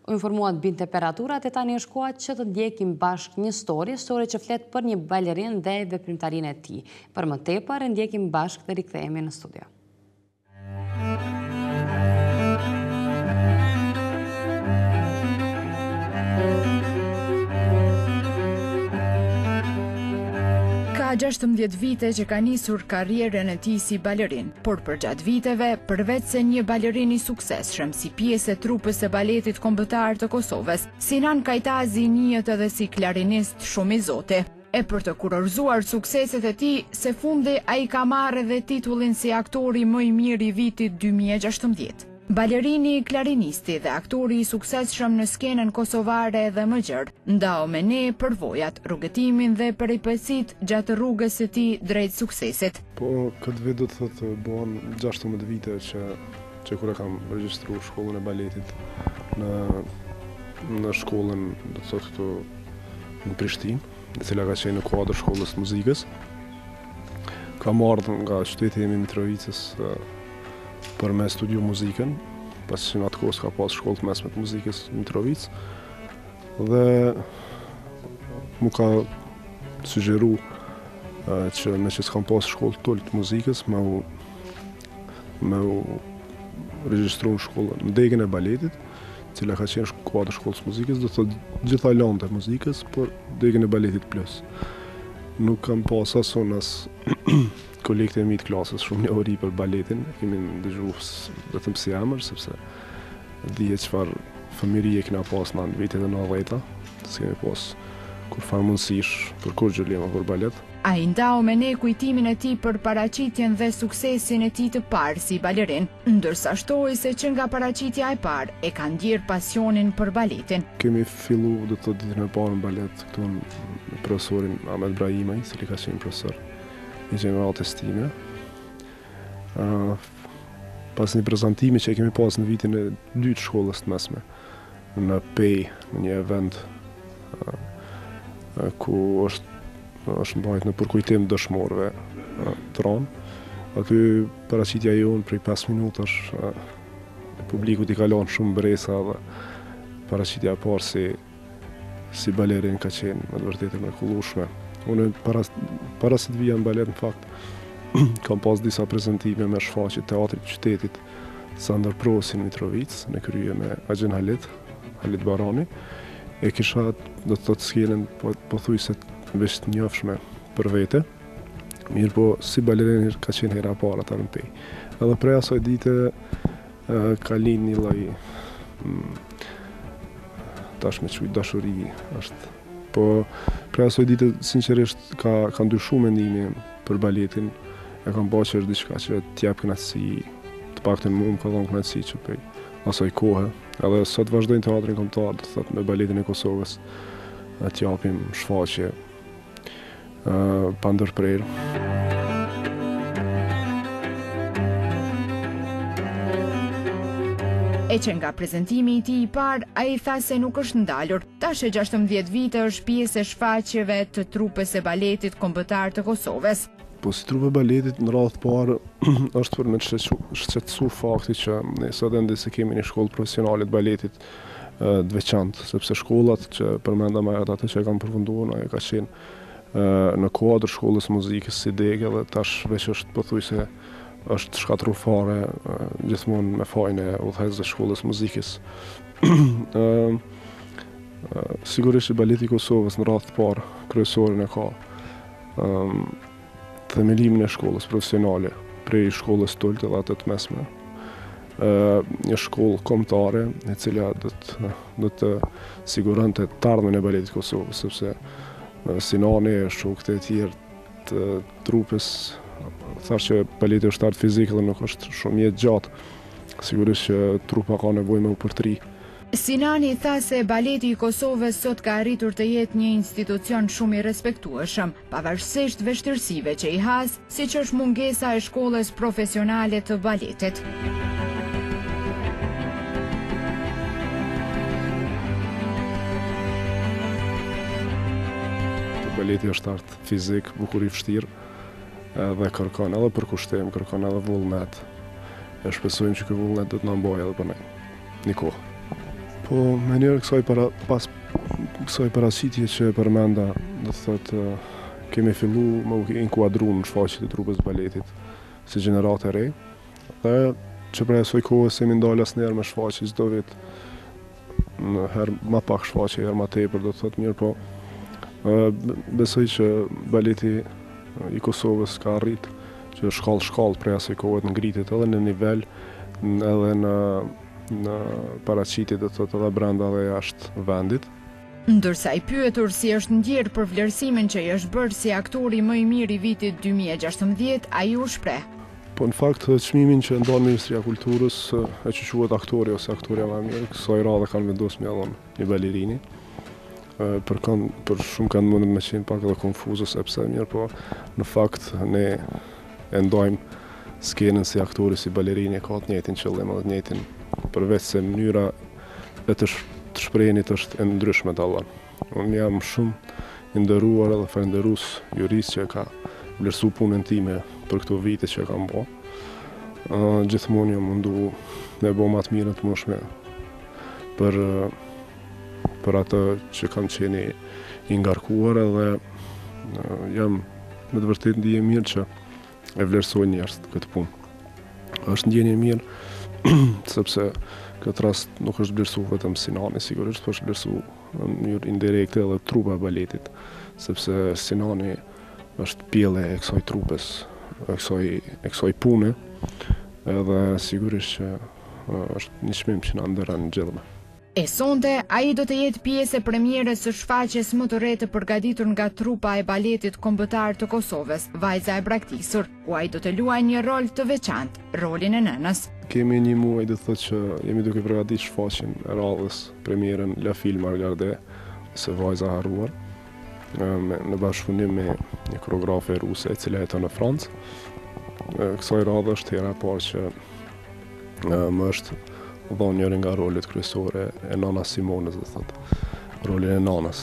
U informuat bin temperaturat e tani është koha që të ndjekim bashkë një story që flet për një balerin dhe veprimtarinë e tij. Për më tepër e ndjekim bashkë dhe rikthehemi në studio. 16 vite që ka nisur karrierën e tij si balerin, por përgjatë viteve, përveç se një balerin i suksesshëm si pjesë e trupës së baletit kombëtar të Kosovës, Sinan Kajtazi njihet edhe si klarinist shumë i zoti. E për të kurorzuar sukseset e tij, së fundi ai ka marrë edhe titullin si aktori më i mirë i vitit 2016. Balerini, klarinisti dhe aktori i suksesshëm në skenën kosovare dhe më gjerë, ndau me ne përvojat, rrugëtimin dhe peripetësitë gjatë rrugës së tij drejt suksesit. Po këtë vit do të thotë bëhen 16 vite që kur e kam regjistruar shkollën e baletit në shkollën do të thotë këtu në Prishtinë, e cila ka qenë në kuadër shkollës muzikës. Kam ardhur nga qyteti i Mitrovicës për me studiu muzikën, pasi që në atë kohë ka pas shkollë të mesme të muzikës në Mitrovicë, dhe mu ka sugjeru që me që s'kam pas shkollë tull të muzikës, me u regjistru në shkollën në degën e baletit, cila ka qenë kuadër shkollës muzikës, do të thotë gjitha lanë të muzikës, por degën e baletit plus. Nuk kam pas asun as kolegët e mi të klasës shumë njohuri për baletin, kemi ndëgjuar vetëm si emër, sepse dihet çfarë fëmijërie kena pas në vitet e 90-ta, s'kemi pas kur farë mundësish për kur gjëllima për balet. Ai ndau me ne kujtimin e tij për paraqitjen dhe suksesin e tij të parë si balerin, ndërsa shtoi se që nga paraqitja e parë e ka ndjerë pasionin për baletin. Kemi fillu do të thotë ditën e parë në balet këtu në profesorin Ahmed Brahimaj, cili ka qenë profesor i gjeneratës time. Pas një prezantimi që kemi pas në vitin e 2 të shkollës të mesme, në Pej, në një event ku është mbajt në përkujtim dëshmorëve të ranë. Aty paraqitja jonë prej 5 minutash, publikut i kalon shumë bresa dhe paraqitja e parë si balerin ka qenë me të vërtetë mrekullueshme. Unë para se të vija në balet, në fakt, kam pas disa prezentime me shfaqje teatrit të qytetit Sander Prosi në Mitrovicë, në krye me Agjen Halit Barani, e kisha do të thotë skelen pothuajse veç të njofshme për vete, mirë po si balerin ka qenë hera para ta në Pej. Edhe prej asaj dite ka lind një lloj tash me çuj dashuri është. Po prej asaj dite sinqerisht ka ndryshuar mendimi për baletin, e kam bërë që është diçka që t'jap kënaqësi, të paktën mua më ka dhënë kënaqësi që prej asaj kohe. Edhe sot vazhdojnë teatrin kombëtar, do thotë me baletin e Kosovës, t'japim shfaqje pa ndërprerje. E që nga prezentimi i tij i parë, ai tha se nuk është ndalur. Tash e 16 vite është pjesë e shfaqjeve të trupës së baletit kombëtar të Kosovës. Po si trupe baletit në radhë të parë është për me shqetësu fakti që ne sot ende se kemi një shkollë profesionale të baletit të veçantë, sepse shkollat që përmenda më herët atë që e kam përfunduar, ajo ka qenë në kuadër shkollës muzikës si degë, dhe tash veç është pothuajse është shkatruar fare gjithmonë me fajin e udhëheqësve të shkollës muzikës. Sigurisht baleti i Kosovës në radhë të parë kryesorin e ka themelimin e shkollës profesionale, prej shkollës tull të atë të mesme. Një shkollë kombëtare e cila do të siguronte të ardhmen e baletit Kosovës, sepse Sinani e shokët e tjerë të trupës thash që baleti është art fizik dhe nuk është shumë jetë gjatë. Sigurisht që trupa ka nevojë me u përtri. Sinani tha se baleti i Kosovës sot ka arritur të jetë një institucion shumë i respektueshëm, pavarësisht vështirësive që i has, siç është mungesa e shkollës profesionale të baletit. Baleti është art fizik, bukur i vështirë, dhe kërkon edhe përkushtim, kërkon edhe vullnet. E shpresojmë që ky vullnet do të na mbajë edhe për ne një kohë. Po me njërë pas kësaj paraqitje që përmenda, do të thotë kemi fillu me u inkuadru në shfaqjet e trupës baletit si gjeneratë e re, dhe që prej asaj kohës jemi ndalë asnjëherë me shfaqje çdo vit, në herë më pak shfaqje, herë më tepër, do të thotë mirë, po besoj që baleti i Kosovës ka arrit që shkallë prej asaj kohe të ngritet edhe në nivel edhe në paraqitje do thotë edhe brenda dhe jashtë vendit. Ndërsa i pyetur si është ndjerë për vlerësimin që i është bërë si aktori më i mirë i vitit 2016, ai u shpreh. Po në fakt çmimin që ndan Ministria e Kulturës e që quhet aktori ose aktoria më e mirë, kësaj radhe kanë vendosur më dhon një balerini. Për shumë kanë mundet me qenë pak edhe konfuzo sepse mirë, po në fakt ne e ndajmë skenën si aktori, si balerini, ka të njëjtin qëllim edhe të njëjtin, përveç se mënyra e të shprehjenit është e ndryshme dallon. Unë jam shumë i nderuar edhe falënderues jurist që ka vlerësuar punën time për këto vite që kam bërë. Gjithmonë jam mundu me bë më të mirën të mundshme për atë që kam qenë i ngarkuar edhe jam me të vërtetë ndije mirë që e vlerësoj njerëz këtë punë. Është ndjenje mirë sepse këtë rast nuk është vlerësuar vetëm Sinani sigurisht, por është vlerësuar në mënyrë indirekte edhe trupa e baletit, sepse Sinani është pjellë e kësaj trupes, e kësaj pune, edhe sigurisht që është një çmim që na ndëran gjithme. E sonte, ai do të jetë pjesë e premierës së shfaqjes më të re të përgatitur nga trupa e baletit kombëtar të Kosovës, Vajza e braktisur, ku ai do të luajë një rol të veçantë, rolin e nënës. Kemi një muaj do të thotë që jemi duke përgatitur shfaqjen e radhës premierën La Film Argarde, ose Vajza e harruar, në bashkëpunim me një koreografe ruse e cila jeton në Francë. Kësaj radhe është hera e parë që më është dhënë njëri nga rolet kryesore e Nana Simonës, do thotë, rolin e nanës.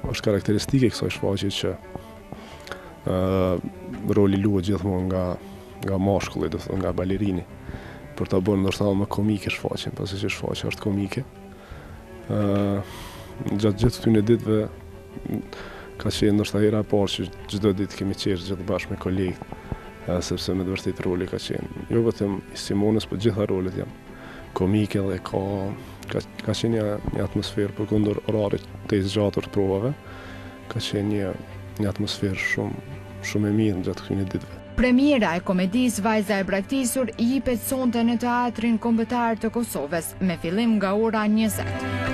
Është karakteristike e kësaj shfaqje që roli luhet gjithmonë nga mashkulli, do thotë, nga balerini, për ta bërë ndoshta më komike shfaqjen, pasi që shfaqja është komike. Gjatë gjithë këtyre ditëve ka qenë ndoshta hera e parë që çdo ditë kemi qeshë gjithë bashkë me kolegët, sepse me të vërtetë roli ka qenë jo vetëm i Simonës, por gjitha rolet janë komike dhe ka qenë një atmosferë përkundër orarit të zgjatur të provave, ka qenë një atmosferë shumë e mirë gjatë këtyre ditëve. Premiera e komedisë Vajza e braktisur jipet sonte në Teatrin Kombëtar të Kosovës me fillim nga ora 20.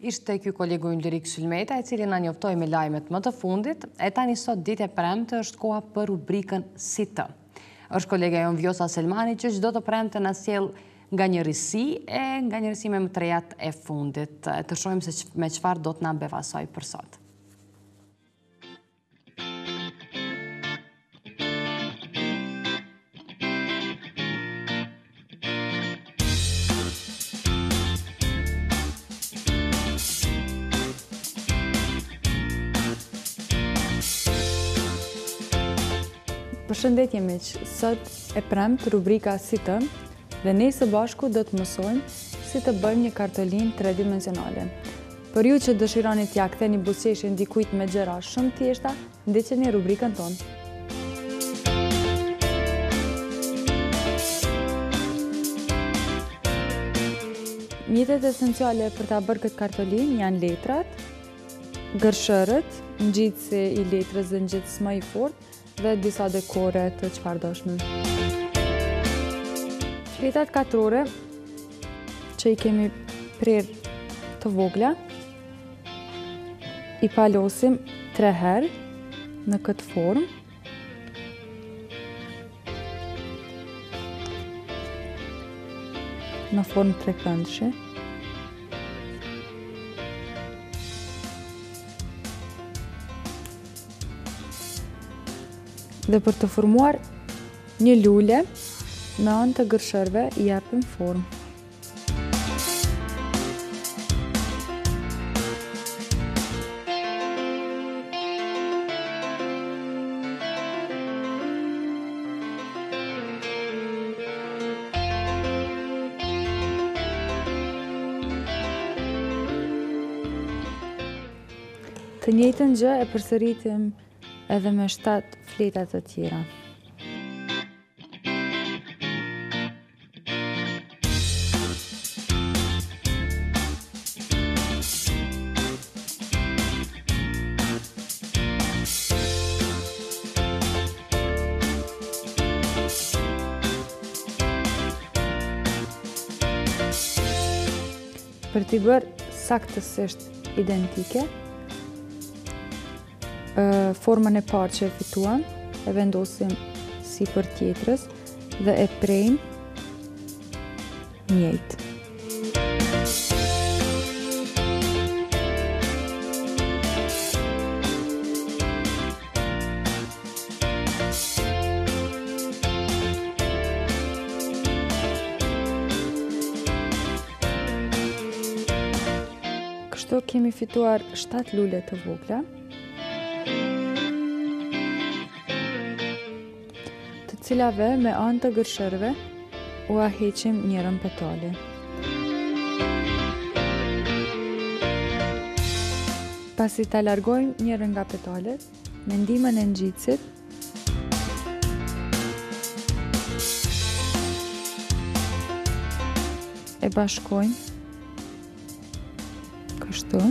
Ishte ky kolegu Yllirik Sylmeta, i cili na njoftoi me lajmet më të fundit, e tani sot ditë e premte është koha për rubrikën Si të. Është kolega jon Vjosa Selmani që çdo të premte na sjell nga një risi e nga një risi me më të rejat e fundit. Të shohim se me çfarë do të na befasoj për sot. Përshëndetje miq, sot e premt rubrika Si të, dhe ne së bashku do të mësojmë si të bëjmë një kartolinë tridimensionale. Për ju që dëshironi t'ja ktheni buzëqeshjen dikujt me gjëra shumë thjeshta, ndiqeni rubrikën tonë. Mjetet esenciale për ta bërë këtë kartolinë janë letrat, gërshërët, ngjitësi i letrës dhe ngjitës më i fortë, dhe disa dekore të çfarëdoshme. Fletat katrore që i kemi prerë të vogla, i palosim 3 herë në këtë formë. Në formë trekëndshë. Dhe për të formuar një lule, me anë të gërshërve i japim formë. Të njëjtën gjë e përsëritim edhe me 7 fleta të tjera. Për t'i bërë saktësisht identike, formën e parë që e fituam, e vendosim sipër tjetrës dhe e prejmë njëjtë. Kështu kemi fituar 7 lule të vogla, të cilave me anë të gërshërve u heqim njërën petale. Pasi ta largojmë njërën nga petalet, me ndihmën e ngjitsit, e bashkojmë kështu.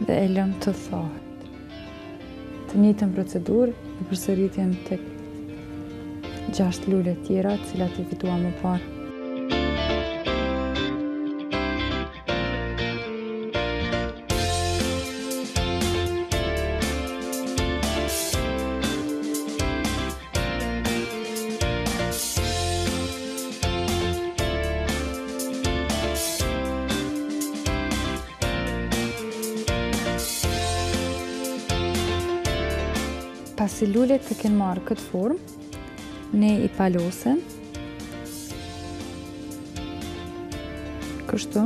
Dhe e lëm të thahet. Të njëjtën procedurë e përsëritjem tek 6 lule tjera, të cilat i fituam më parë. Pasi lulet të kenë marrë këtë formë, ne i palosim kështu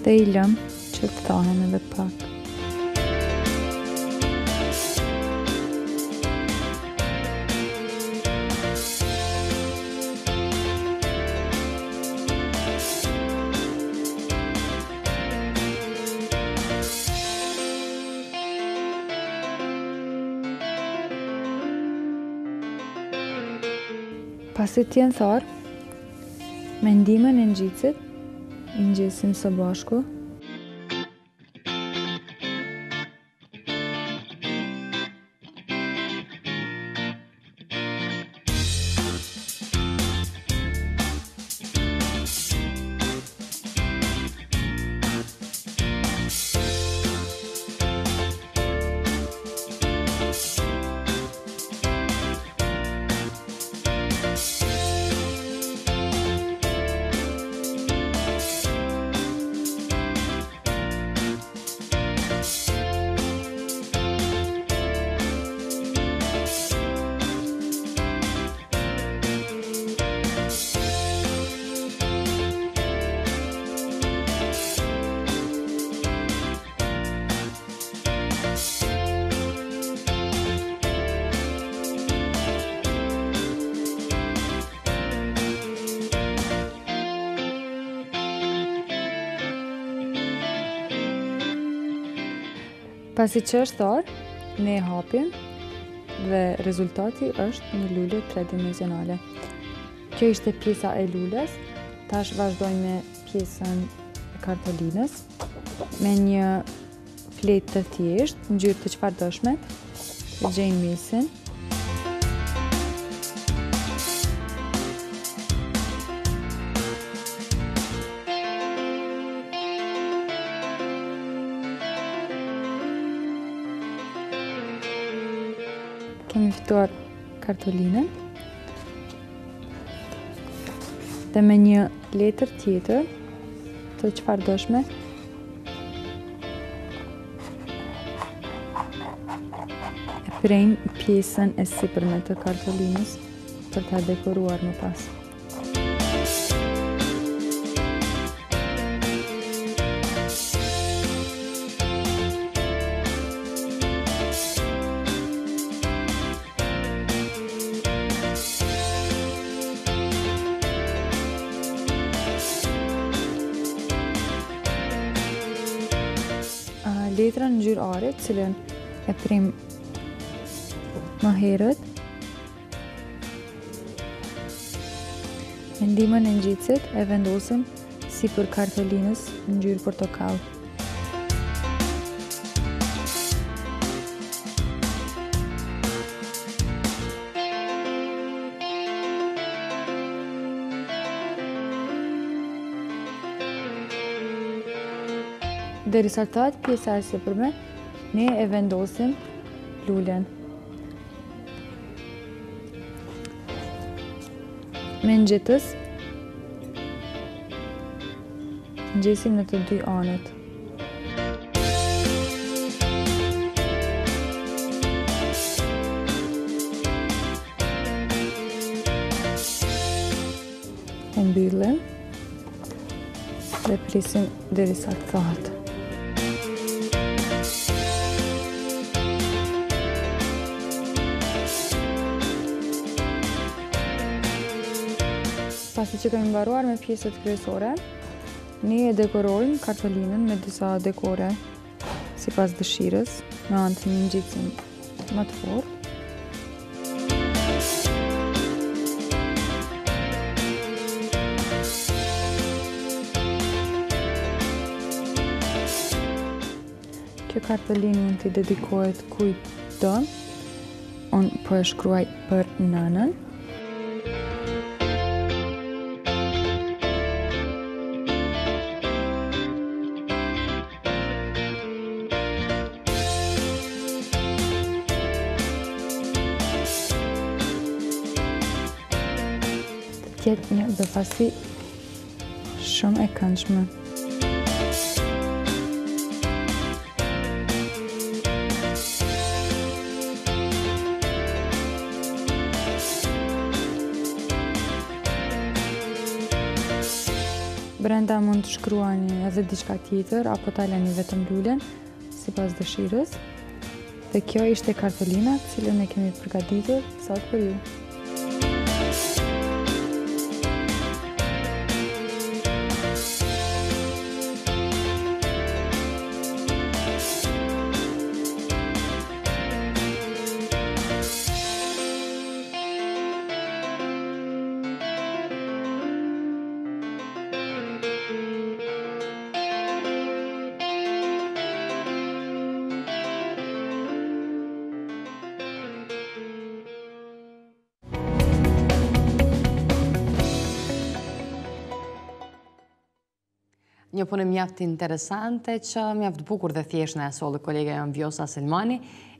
dhe i lëm që të thahen edhe pak. Pasi t'jenë tharë, me ndihmën e ngjitsit, i ngjesim së bashku. Pasi që është tharë, ne e hapim dhe rezultati është një lule tridimensionale. Kjo ishte pjesa e lules, tash vazhdojmë me pjesën e kartolinës, me një fletë të thjeshtë, në ngjyrë të çfarëdoshme, e gjejmë mesin. Kemi fituar kartolinën dhe me një letër tjetër të çfarëdoshme e prejmë pjesën e sipërme të kartolinës për ta dekoruar më pas. letra në ngjyrë ari, cilën e prim më herët. Me ndihmën e ngjitsit e vendosim sipër kartolinës në ngjyrë portokall. Derisa të pjesa e sipërme, ne e vendosim lulen. Me ngjitës ngjesim në të dy anët. E mbyllim dhe prisim derisa të thahet. Pasi që kemi mbaruar me pjesët kryesore, ne e dekorojmë kartolinën me disa dekore sipas dëshirës, me anë të një ngjitsim më të fortë. Kjo kartolinë mund t'i dedikohet kujtdo. Unë po e shkruaj për nënën. Tjetë një befasi shumë e këndshme. Brenda mund të shkruani edhe diçka tjetër, apo ta lani vetëm lulen, sipas dëshirës. Dhe kjo ishte kartolina, cilën e kemi përgatitur sot për ju. Një punë mjaft interesante që mjaft bukur dhe thjesht na e solli kolega jam Vjosa Selmani.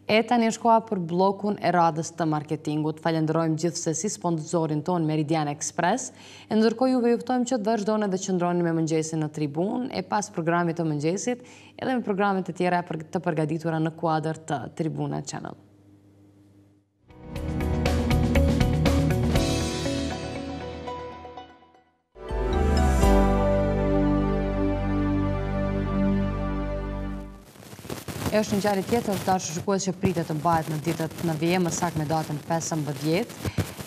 E tani është koha për blokun e radhës të marketingut. Falenderojmë gjithsesi sponsorin ton Meridian Express. E ndërkohë juve juftojmë që të vazhdoni dhe qëndroni me Mëngjesin në Tribunë e pas programit të Mëngjesit edhe me programet e tjera të përgatitura në kuadër të Tribuna Channel. E është një ngjarje tjetër të dashur që pritet të mbahet në ditët në vijim më saktë me datën 15.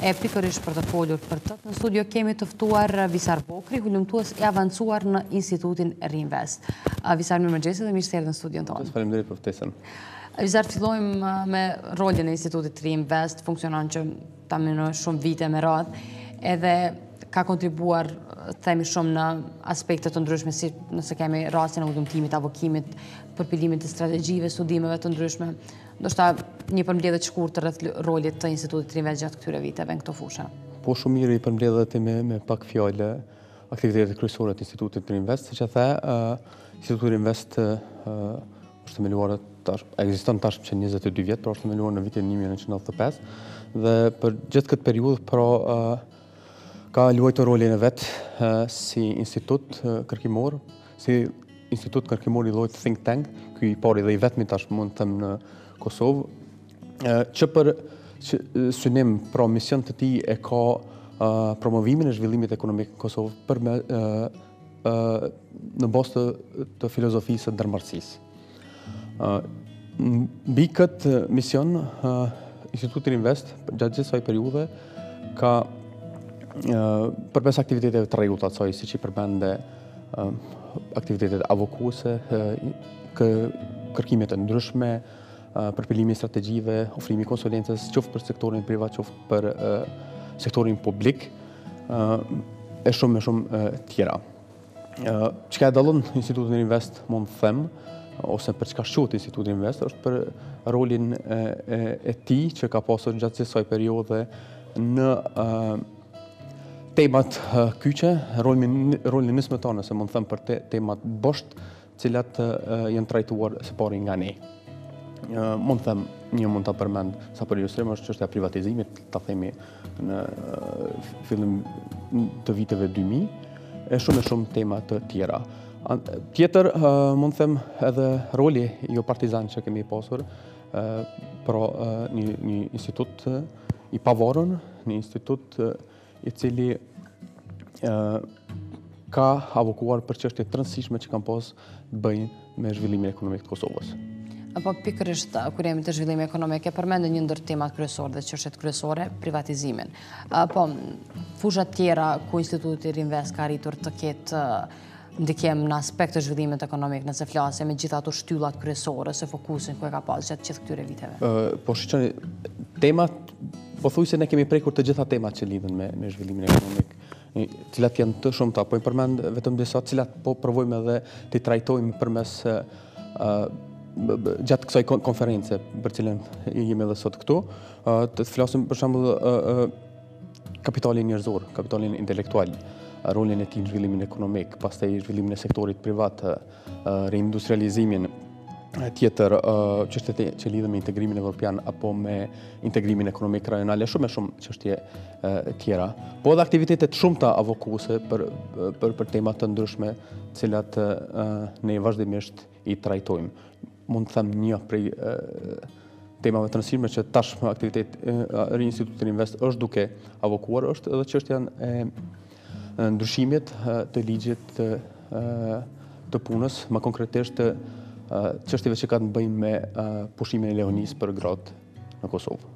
E pikërisht për të folur për të në studio kemi të ftuar Visar Bokri, hulumtues i avancuar në Institutin Reinvest. Visar, mirëmëngjes dhe mirë se erdhën në studion tonë. Faleminderit për ftesën. Visar, fillojmë me rolin e Institutit Reinvest, funksionon që tani në shumë vite me radhë, edhe ka kontribuar themi shumë në aspekte të ndryshme, si nëse kemi rastin e udhëtimit, avokimit, përpilimit të strategjive, studimeve të ndryshme. Ndoshta një përmbledhje të shkurtër rreth rolit të Institutit Reinvest gjatë këtyre viteve në këto fushë. Po shumë mirë i përmbledhet me pak fjalë aktivitetet kryesore të Institutit Reinvest, siç e the, Instituti Reinvest është themeluar ekziston tash që 22 vjet, por është themeluar në vitin 1995 dhe për gjithë këtë periudhë ka luajtur rolin e vet si institut kërkimor, si institut kërkimor i llojit think tank, ky i pari dhe i vetmi tash mund të them në Kosovë, që për synim pra mision të tij e ka promovimin e zhvillimit ekonomik në Kosovë për në bazë të filozofisë së ndërmarrësisë. Mbi këtë mision, Instituti Reinvest gjatë gjithë kësaj periudhe ka përmes aktiviteteve të rregullta të saj, siç i përmendë aktivitetet avokuese, kërkimet e ndryshme, përpilimin strategjive, ofrimi konsulencës, qoftë për sektorin privat, qoftë për sektorin publik, e shumë tjera. Çka e dallon Institutin Invest, mund të them, ose për çka quhet Instituti Invest, është për rolin e tij që ka pasur gjatë kësaj periudhe në temat kyçe, rolin nismëtar, se mund të them për temat bosht, cilat janë trajtuar së pari nga ne. Mund të them, një mund ta përmend sa për ilustrim është çështja e privatizimit, ta themi në fillim të viteve 2000, e shumë tema të tjera. Tjetër, mund të them edhe roli jo partizan që kemi pasur, pra një institut i pavarur, një institut i cili ka avokuar për çështje të rëndësishme që kanë pas bëjnë me zhvillimin ekonomik të Kosovës. Apo pikërisht kur jemi të zhvillimi ekonomik, e përmendë një ndër temat kryesore dhe çështjet kryesore, privatizimin. Po fusha tjera ku Instituti Invest ka arritur të ketë ndikim në aspekt të zhvillimit ekonomik, nëse flasim me gjitha ato shtyllat kryesore, se fokusin ku e ka pas gjatë gjithë këtyre viteve. Po shiqoni, temat, pothuajse ne kemi prekur të gjitha temat që lidhen me zhvillimin ekonomik, cilat janë të shumta, po i përmend vetëm disa, cilat po provojmë edhe të trajtojmë përmes gjatë kësaj konference për cilën jemi edhe sot këtu, të flasim për shembull kapitalin njerëzor, kapitalin intelektual, rolin e tij në zhvillimin ekonomik, pastaj zhvillimin e sektorit privat, reindustrializimin, tjetër çështjet që lidhen me integrimin evropian apo me integrimin ekonomik rajonal, shumë çështje tjera, po edhe aktivitetet shumëta avokuese për tema të ndryshme, cilat ne vazhdimisht i trajtojmë. Mund të them një prej temave të rëndësishme që tashmë Instituti Invest është duke avokuar, është edhe çështja e ndryshimit të ligjit të punës, më konkretisht çështjeve që kanë të bëjnë me pushimin e lehonisë për gratë në Kosovë.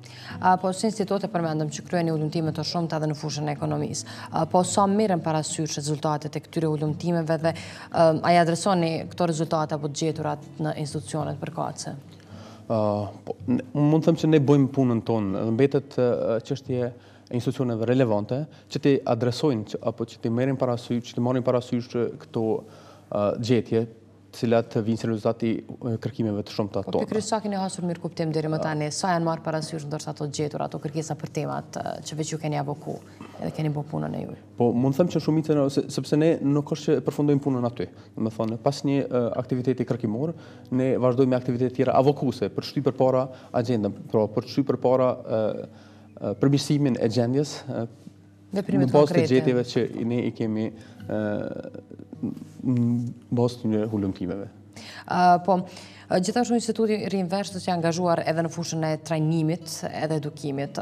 Po si institut e përmendëm që kryeni ullumtime të shumta edhe në fushën e ekonomisë. Po sa merren parasysh rezultatet e këtyre ullumtimeve dhe a i adresoni këto rezultate apo të gjeturat në institucionet përkatëse? Mund të them që ne bëjmë punën tonë, dhe mbetet çështje e institucioneve relevante që ti adresojnë apo që ti marrin parasysh këto gjetje, cilat vinë si rezultati kërkimeve të shumta tona. Po pikërisht sa keni hasur mirë kuptim deri më tani, sa janë marrë parasysh ndërsa ato gjetur, ato kërkesa për temat që veç ju keni avoku, edhe keni bërë punën e juaj? Po mund të them që shumica, sepse ne nuk është që përfundojmë punën aty. Domethënë, pas një aktiviteti kërkimor, ne vazhdojmë me aktivitete tjera avokuese për të shtyr përpara agjendën, pra për të shtyr përpara përmirësimin e gjendjes në bazë të gjetjeve që ne i kemi në bazë të ullumtimeve. Po, gjithashtu Instituti Invest është angazhuar edhe në fushën e trajnimit edhe edukimit.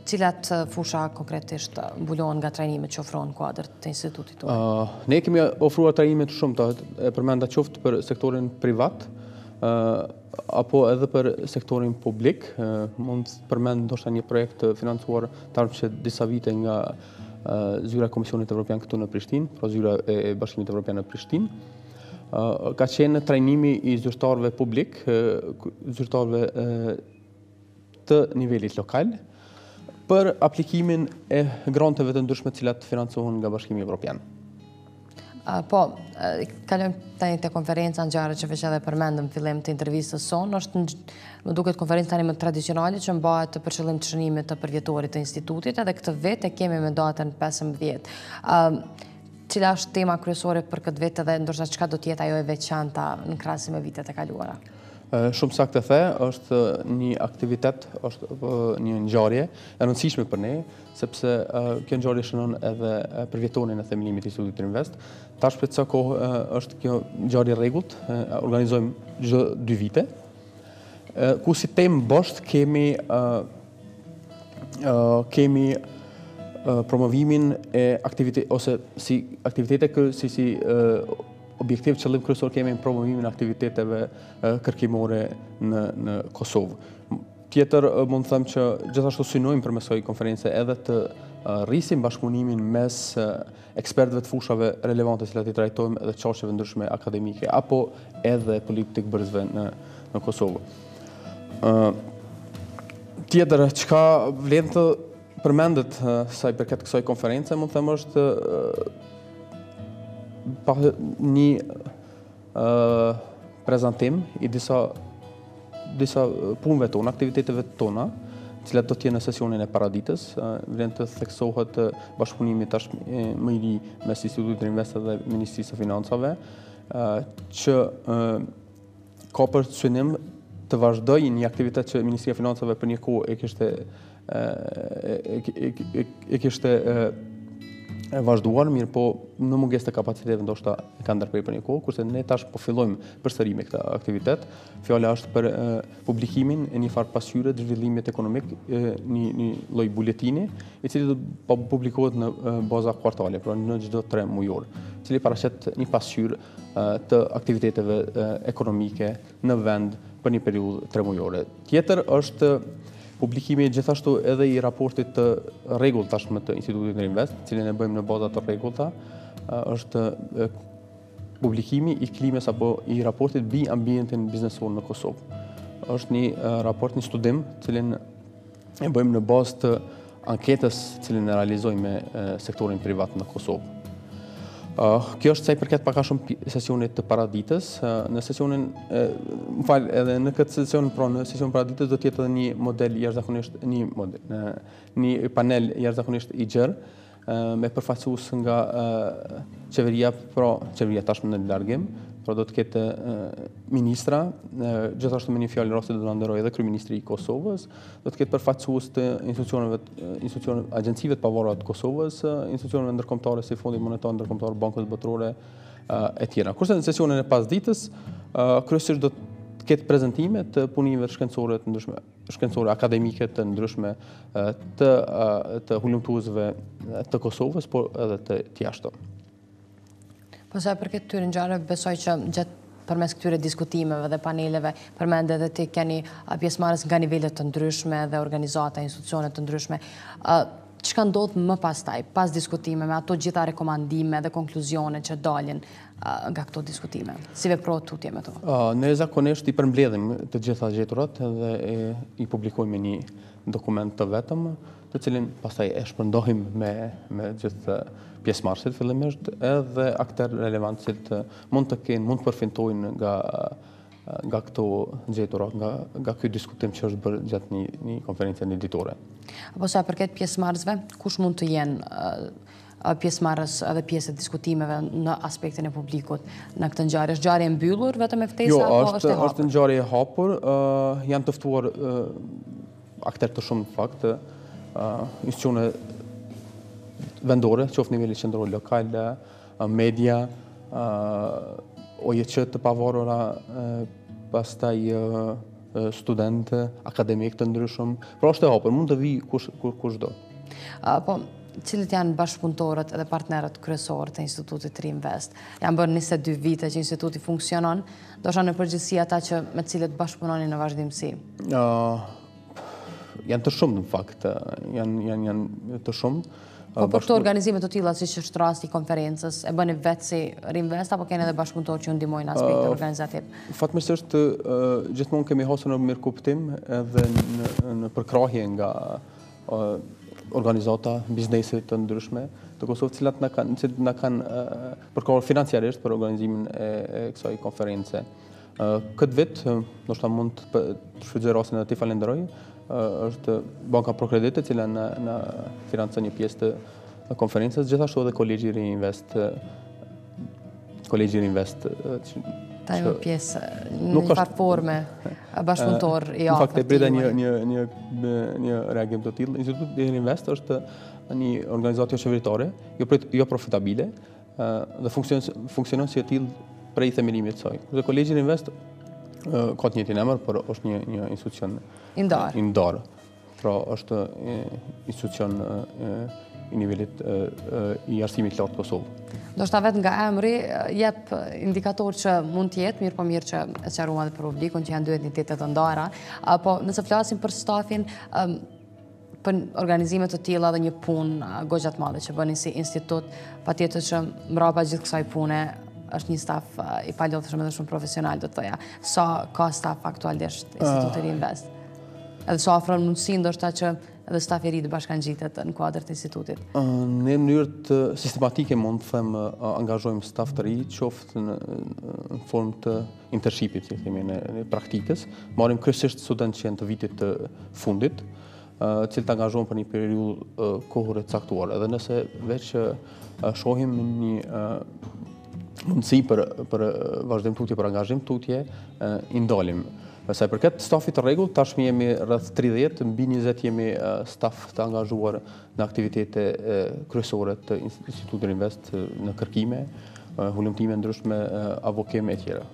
Cilat fusha konkretisht mbulohen nga trajnimet që ofrohen në kuadër të institutit tonë? Ne kemi ofruar trajnimet shumë, e përmenda qoftë për sektorin privat, apo edhe për sektorin publik. Mund të përmend ndoshta një projekt financuar tarmë që disa vite nga zyra e Komisionit Evropian këtu në Prishtinë, pra zyra e Bashkimit Evropian në Prishtinë, ka qenë trajnimi i zyrtarëve publik, zyrtarëve të nivelit lokal, për aplikimin e granteve të ndryshme cilat financohen nga Bashkimi Evropian. Po, kalojmë tani te konferenca ngjarje që veç edhe përmendëm fillim të intervistës sonë, është më duket konferencë tani më tradicionale që mbahet për qëllim të shënimit të përvjetorit të institutit, edhe këtë vit e kemi me datën 15. Cila është tema kryesore për këtë vit dhe ndoshta çka do të jetë ajo e veçanta në krahasim me vitet e kaluara? Shumë saktë the, është një aktivitet, është një ngjarje e rëndësishme për ne, sepse kjo ngjarje shënon edhe përvjetorin e themelimit të Institutit Invest. Tash për ca kohë është kjo ngjarje rregullt, organizojmë çdo 2 vite, ku si temë bosht kemi promovimin e aktivitete ose si aktivitete si objektiv qëllim kryesor kemi në promovimin e aktiviteteve kërkimore në Kosovë. Tjetër mund të them që gjithashtu synojmë përmes kësaj konference edhe të rrisim bashkëpunimin mes ekspertëve të fushave relevante cilat i trajtojmë edhe çështjeve ndryshme akademike apo edhe politikbërësve në Kosovë. Tjetër, çka vlen të përmendet sa i përket kësaj konference, mund të them është një prezantim i disa punëve tona, aktiviteteve tona, cilat do të jenë në sesionin e paraditës. Vlen të theksohet bashkëpunimi tash më i ri mes Institutit të Invest dhe Ministrisë së Financave, që ka për synim të vazhdojë një aktivitet që Ministria e Financave për një kohë e kishte vazhduar, mirë po në mungesë të kapaciteteve ndoshta e ka ndërprer për një kohë, kurse ne tash po fillojmë përsëri me këtë aktivitet. Fjala është për publikimin e një farë pasqyre të zhvillimit ekonomik, një lloj buletini, i cili do të publikohet në baza kvartale, pra në çdo 3 mujor, i cili paraqet një pasqyrë të aktiviteteve ekonomike në vend për një periudhë 3 mujore. Tjetër është publikimi gjithashtu edhe i raportit të rregull tashmë të Institutit të Invest, cilin e bëjmë në baza të rregullta, është publikimi i klimës apo i raportit mbi ambientin biznesor në Kosovë. Është një raport, një studim, cilin e bëjmë në bazë të anketës cilin e realizojmë me sektorin privat në Kosovë. Kjo është sa i përket pak a shumë sesionit të paraditës. Në sesionin, edhe në këtë sesion, pra në sesionin paraditës do t'jetë edhe një model jashtëzakonisht, një panel jashtëzakonisht i gjerë, me përfaqësues nga qeveria, pra qeveria tashmë në largim, pra do të ketë ministra, gjithashtu me një fjalë rasti do të nderojë edhe kryeministri i Kosovës, do të ketë përfaqësues të agjencive të pavarura të Kosovës, institucioneve ndërkombëtare si Fondi Monetar Ndërkombëtar, Bankës Botërore e tjera. Kurse në sesionin e pasditës, kryesisht do të ketë prezantime të punimeve shkencore të ndryshme, shkencore akademike të ndryshme të hulumtuesve të Kosovës, por edhe të jashtëm. Po sa përket këtyre ngjarjeve, besoj që gjatë përmes këtyre diskutimeve dhe paneleve përmend edhe ti keni pjesëmarrës nga nivelet të ndryshme dhe organizata, institucione të ndryshme. Çka ndodh më pastaj, pas diskutimeve, ato gjitha rekomandime dhe konkluzione që dalin nga këto diskutime? Si veprohet tutje me to? Ne zakonisht i përmbledhim të gjitha gjeturat dhe i publikojmë një dokument të vetëm, të cilin pastaj e shpërndohim me gjithë pjesëmarrësit fillimisht, edhe aktorë relevantë që mund të kenë, mund të përfitojnë nga këto gjetura, nga ky diskutim që është bërë gjatë një konferencë ditore. Apo sa përket pjesëmarrësve, kush mund të jenë pjesëmarrës edhe pjesë të diskutimeve në aspektin e publikut në këtë ngjarje? Është ngjarje e mbyllur vetëm me ftesa apo është e hapur? Është ngjarje e hapur, janë të ftuar aktorë të shumë në fakt, institucione vendore, qoftë nivelli qendror lokal, media, OJQ të pavarura, pastaj studentë, akademik të ndryshëm, pra është e hapur, mund të vijë kushdo. Po, cilët janë bashkëpunëtorët edhe partnerët kryesorë të Institutit të Invest? Janë bërë 22 vite që instituti funksionon, ndoshta në përgjithësi ata që me të cilët bashkëpunoni në vazhdimsi? Janë të shumë në fakt, janë të shumë. Po për këto organizime të tilla, siç është rasti i konferencës, e bëni vetë si Rinvest apo keni edhe bashkëpunëtorë që ju ndihmojnë aspekte organizativ? Fatmirësisht gjithmonë kemi hasur në mirëkuptim edhe në përkrahje nga organizata, biznese të ndryshme të Kosovës, cilat na kanë përkrahur financiarisht për organizimin e kësaj konference. Këtë vit, ndoshta mund të shfrytëzoj rastin dhe t'i falenderoj, është Banka Prokredit, e cila na financon një pjesë të konferencës, gjithashtu edhe Kolegji Rinvest. Ta jo pjesë në një farë forme bashkëpunëtor i afërt. Në fakt e prita një reagim të tillë. Instituti Rinvest është një organizatë jo qeveritare, jo profitabile, dhe funksionon si e tillë prej themelimit të saj. Kolegji Rinvest ka të njëjtin emër, por është një institucion i ndarë. Pra është institucion i nivelit i arsimit lartë Kosovë. Ndoshta vetë nga emri jep indikator që mund të jetë, mirë po mirë që e sqaruan edhe për publikun që janë dy entitete të ndara, apo nëse flasim për stafin, për organizime të tilla dhe një punë goxha të madhe që bëni si institut, patjetër që mbrapa gjithë kësaj pune është një staf i palodhshëm edhe shumë profesional, do të thoja. Sa ka staf aktualisht Instituti Reinvest? Edhe sa ofron mundësi ndoshta që edhe staf i ri të bashkangjitet në kuadër të institutit? Ne në mënyrë të sistematike mund të them angazhojmë staf të ri, qoftë në formë të internshipit, si themi, në praktikës. Marrim kryesisht studentë që janë të vitit të fundit, cilët angazhohen për një periudhë kohore të caktuar. Edhe nëse veç shohim një mundësi për vazhdim tutje, për angazhim tutje, i ndalim. Sa i përket stafit të rregull, tashmë jemi rreth 30, mbi 20 jemi staf të angazhuar në aktivitete kryesore të Institutit Reinvest në kërkime, hulumtime ndryshme, avokim e tjera.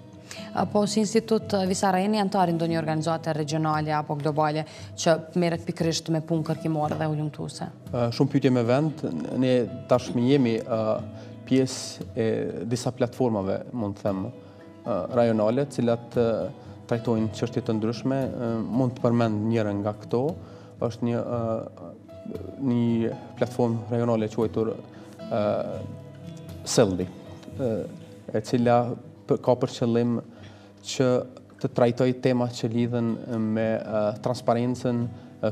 Po si institut Visara jeni antari ndonjë organizate regionale apo globale që merret pikërisht me punë kërkimore dhe hulumtuese? Shumë pyetje me vend. Ne tashmë jemi pjesë e disa platformave, mund të them, rajonale, të cilat trajtojnë çështje të ndryshme. Mund të përmend njërin nga këto, është një platformë rajonale e quajtur Seldi, e cila ka për qëllim që të trajtoj tema që lidhen me transparencën,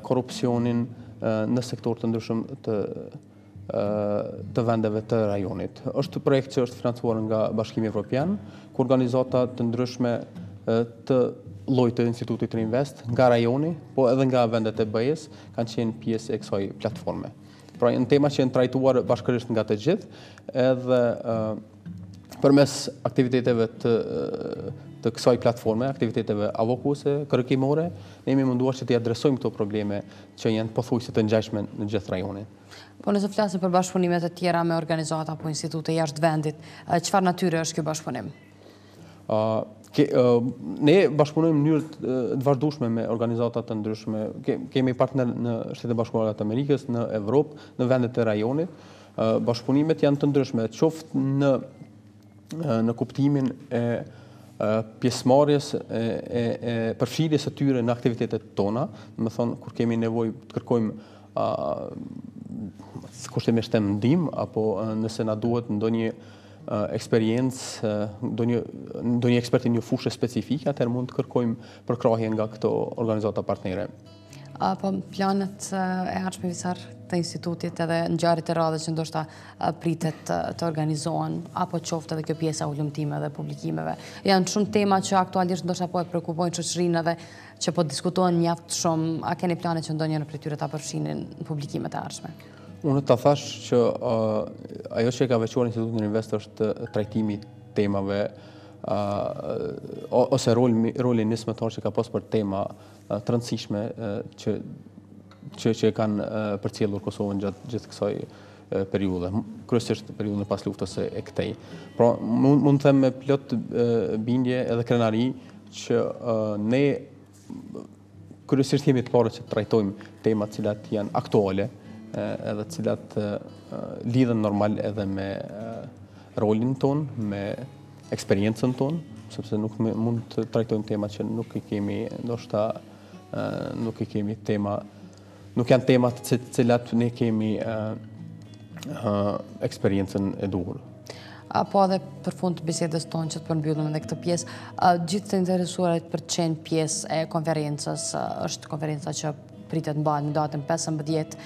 korrupsionin në sektor të ndryshëm të vendeve të rajonit. Është projekt që është financuar nga Bashkimi Evropian, ku organizata të ndryshme të llojit të Institutit Reinvest nga rajoni, po edhe nga vendet e BE-s kanë qenë pjesë e kësaj platforme. Pra janë tema që janë trajtuar bashkërisht nga të gjithë, edhe përmes aktiviteteve të kësaj platforme, aktiviteteve avokuese, kërkimore, ne jemi munduar që të adresojmë këto probleme që janë pothuajse të ngjashme në gjithë rajonin. Po nëse flasim për bashkëpunimet e tjera me organizata apo institute jashtë vendit, çfarë natyre është ky bashkëpunim? Ne bashkëpunojmë në mënyrë të vazhdueshme me organizata të ndryshme. Kemi partner në Shtetet Bashkuara të Amerikës, në Evropë, në vendet e rajonit. Bashkëpunimet janë të ndryshme, qoftë në kuptimin e pjesëmarrjes e përfshirjes së tyre në aktivitetet tona, do të thonë kur kemi nevojë të kërkojmë kushtimisht ndihmë apo nëse na duhet ndonjë eksperiencë, ndonjë ekspert në një fushë specifike, atëherë mund të kërkojmë përkrahje nga këto organizata partnere. Po planet e ardhshme visar të institutit edhe ngjarjet e radhës që ndoshta pritet të organizohen, apo qoftë edhe kjo pjesa hulumtime dhe publikimeve. Janë shumë tema që aktualisht ndoshta po e shqetësojnë shoqërinë edhe që po diskutohen mjaft shumë. A keni plane që ndonjëherë prej tyre ta përfshinin në publikimet e ardhshme? Unë ta thash që ajo që e ka veçuar Institutin Reinvest është trajtimi temave ose roli nismëtar që ka pas për tema të rëndësishme që kanë përcjellur Kosovën gjatë gjithë kësaj periudhe, kryesisht periudhën pas luftës e këtej. Pra, mund të them me plot bindje edhe krenari që ne kryesisht jemi të parë që trajtojmë tema të cilat janë aktuale, edhe të cilat lidhen normal edhe me rolin ton, me eksperiencën ton, sepse nuk mund të trajtojmë tema që nuk i kemi, ndoshta nuk i kemi tema, nuk janë tema të cilat ne kemi eksperiencën e duhur. Po edhe për fund të bisedës tonë që të përmbyllëm edhe këtë pjesë, gjithë të interesuarit për të qenë pjesë e konferencës, është konferenca që pritet mbahet në datën 15.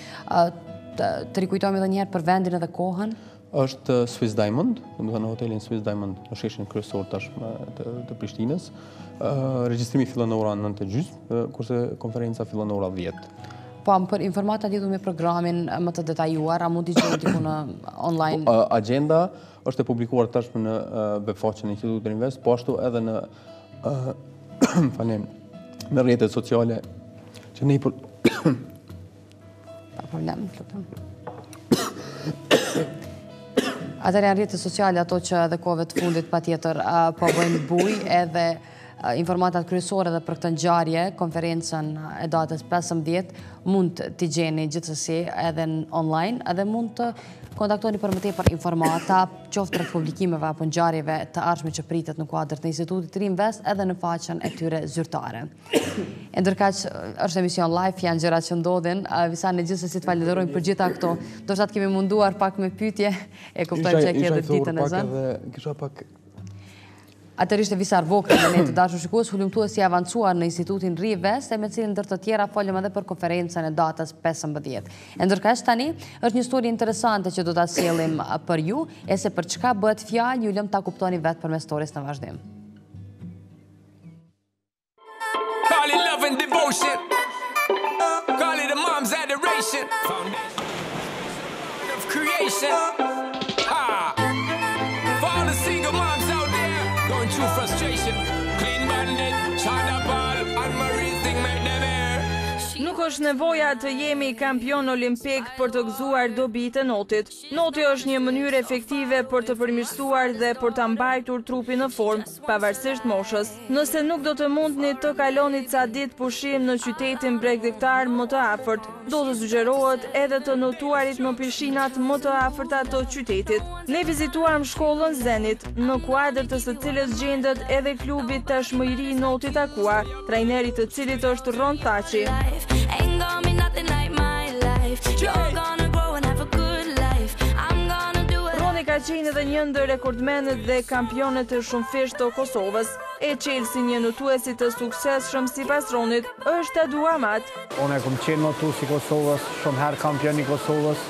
Të rikujtojmë edhe njëherë për vendin edhe kohën? Është Swiss Diamond, në hotelin Swiss Diamond në sheshin kryesor tashmë të Prishtinës. Regjistrimi fillon në orën 9:30, kurse konferenca fillon në orën 10. Po, për informata lidhur me programin më të detajuar, a mund t'i gjejmë diku në online? Agenda është e publikuar tashmë në webfaqen e Institutit Reinvest, po ashtu edhe në në rrjetet sociale që ne Pa problem, Atëherë janë rrjetet sociale ato që edhe kohëve të fundit patjetër po bëjnë buj, edhe informatat kryesore dhe për këtë ngjarje, konferencën e datës 15 mund t'i gjeni gjithsesi edhe online, edhe mund të kontaktoni për më tepër informata, qoftë rreth publikimeve apo ngjarjeve të ardhshme që pritet në kuadër të Institutit Reinvest edhe në faqen e tyre zyrtare. E ndërkaq është emision live, janë gjërat që ndodhin, Visan e gjithsesi të falenderojmë për gjitha këto. Do të kemi munduar pak me pyetje, e kuptoj që e ke edhe ditën e zënë. Kisha pak Atër ishte Visar Vokri dhe ne të dashur shikues, hulumtuesi i avancuar në Institutin Ri Vest, e me cilin ndër të tjera folëm edhe për konferencën e datës 15. E ndërkaq tani është një histori interesante që do ta sjellim për ju, e se për çka bëhet fjalë, ju lëm ta kuptoni vetë përmes stories në vazhdim. Call it love and devotion. Call it a mom's adoration. Foundation of creation. For all the single moms out there going through frustration. Clean bandit, China ball, and Marie thing make them air. Nuk është nevoja të jemi kampion olimpik për të gëzuar dobit e notit. Noti është një mënyrë efektive për të përmirësuar dhe për të mbajtur trupin në formë, pavarësisht moshës. Nëse nuk do të mundni të kaloni ca ditë pushim në qytetin bregdektar më të afërt, do të sugjerohet edhe të notuarit në pishinat më të afërta të qytetit. Ne vizituam shkollën Zenit, në kuadër të së cilës gjendet edhe klubi tashmëri Noti Takua, trajneri të cilit është Ron Taçi. Ain't gonna be nothing like my life. You're gonna grow and have a good life. I'm gonna do it. Roni ka qenë edhe një ndër rekordmenët dhe kampionet e shumëfisht të Kosovës. E Chelsea, një notuesi të suksesshëm sipas Ronit, është Adu Amat. Unë kam qenë notues i Kosovës, shumë herë kampion i Kosovës.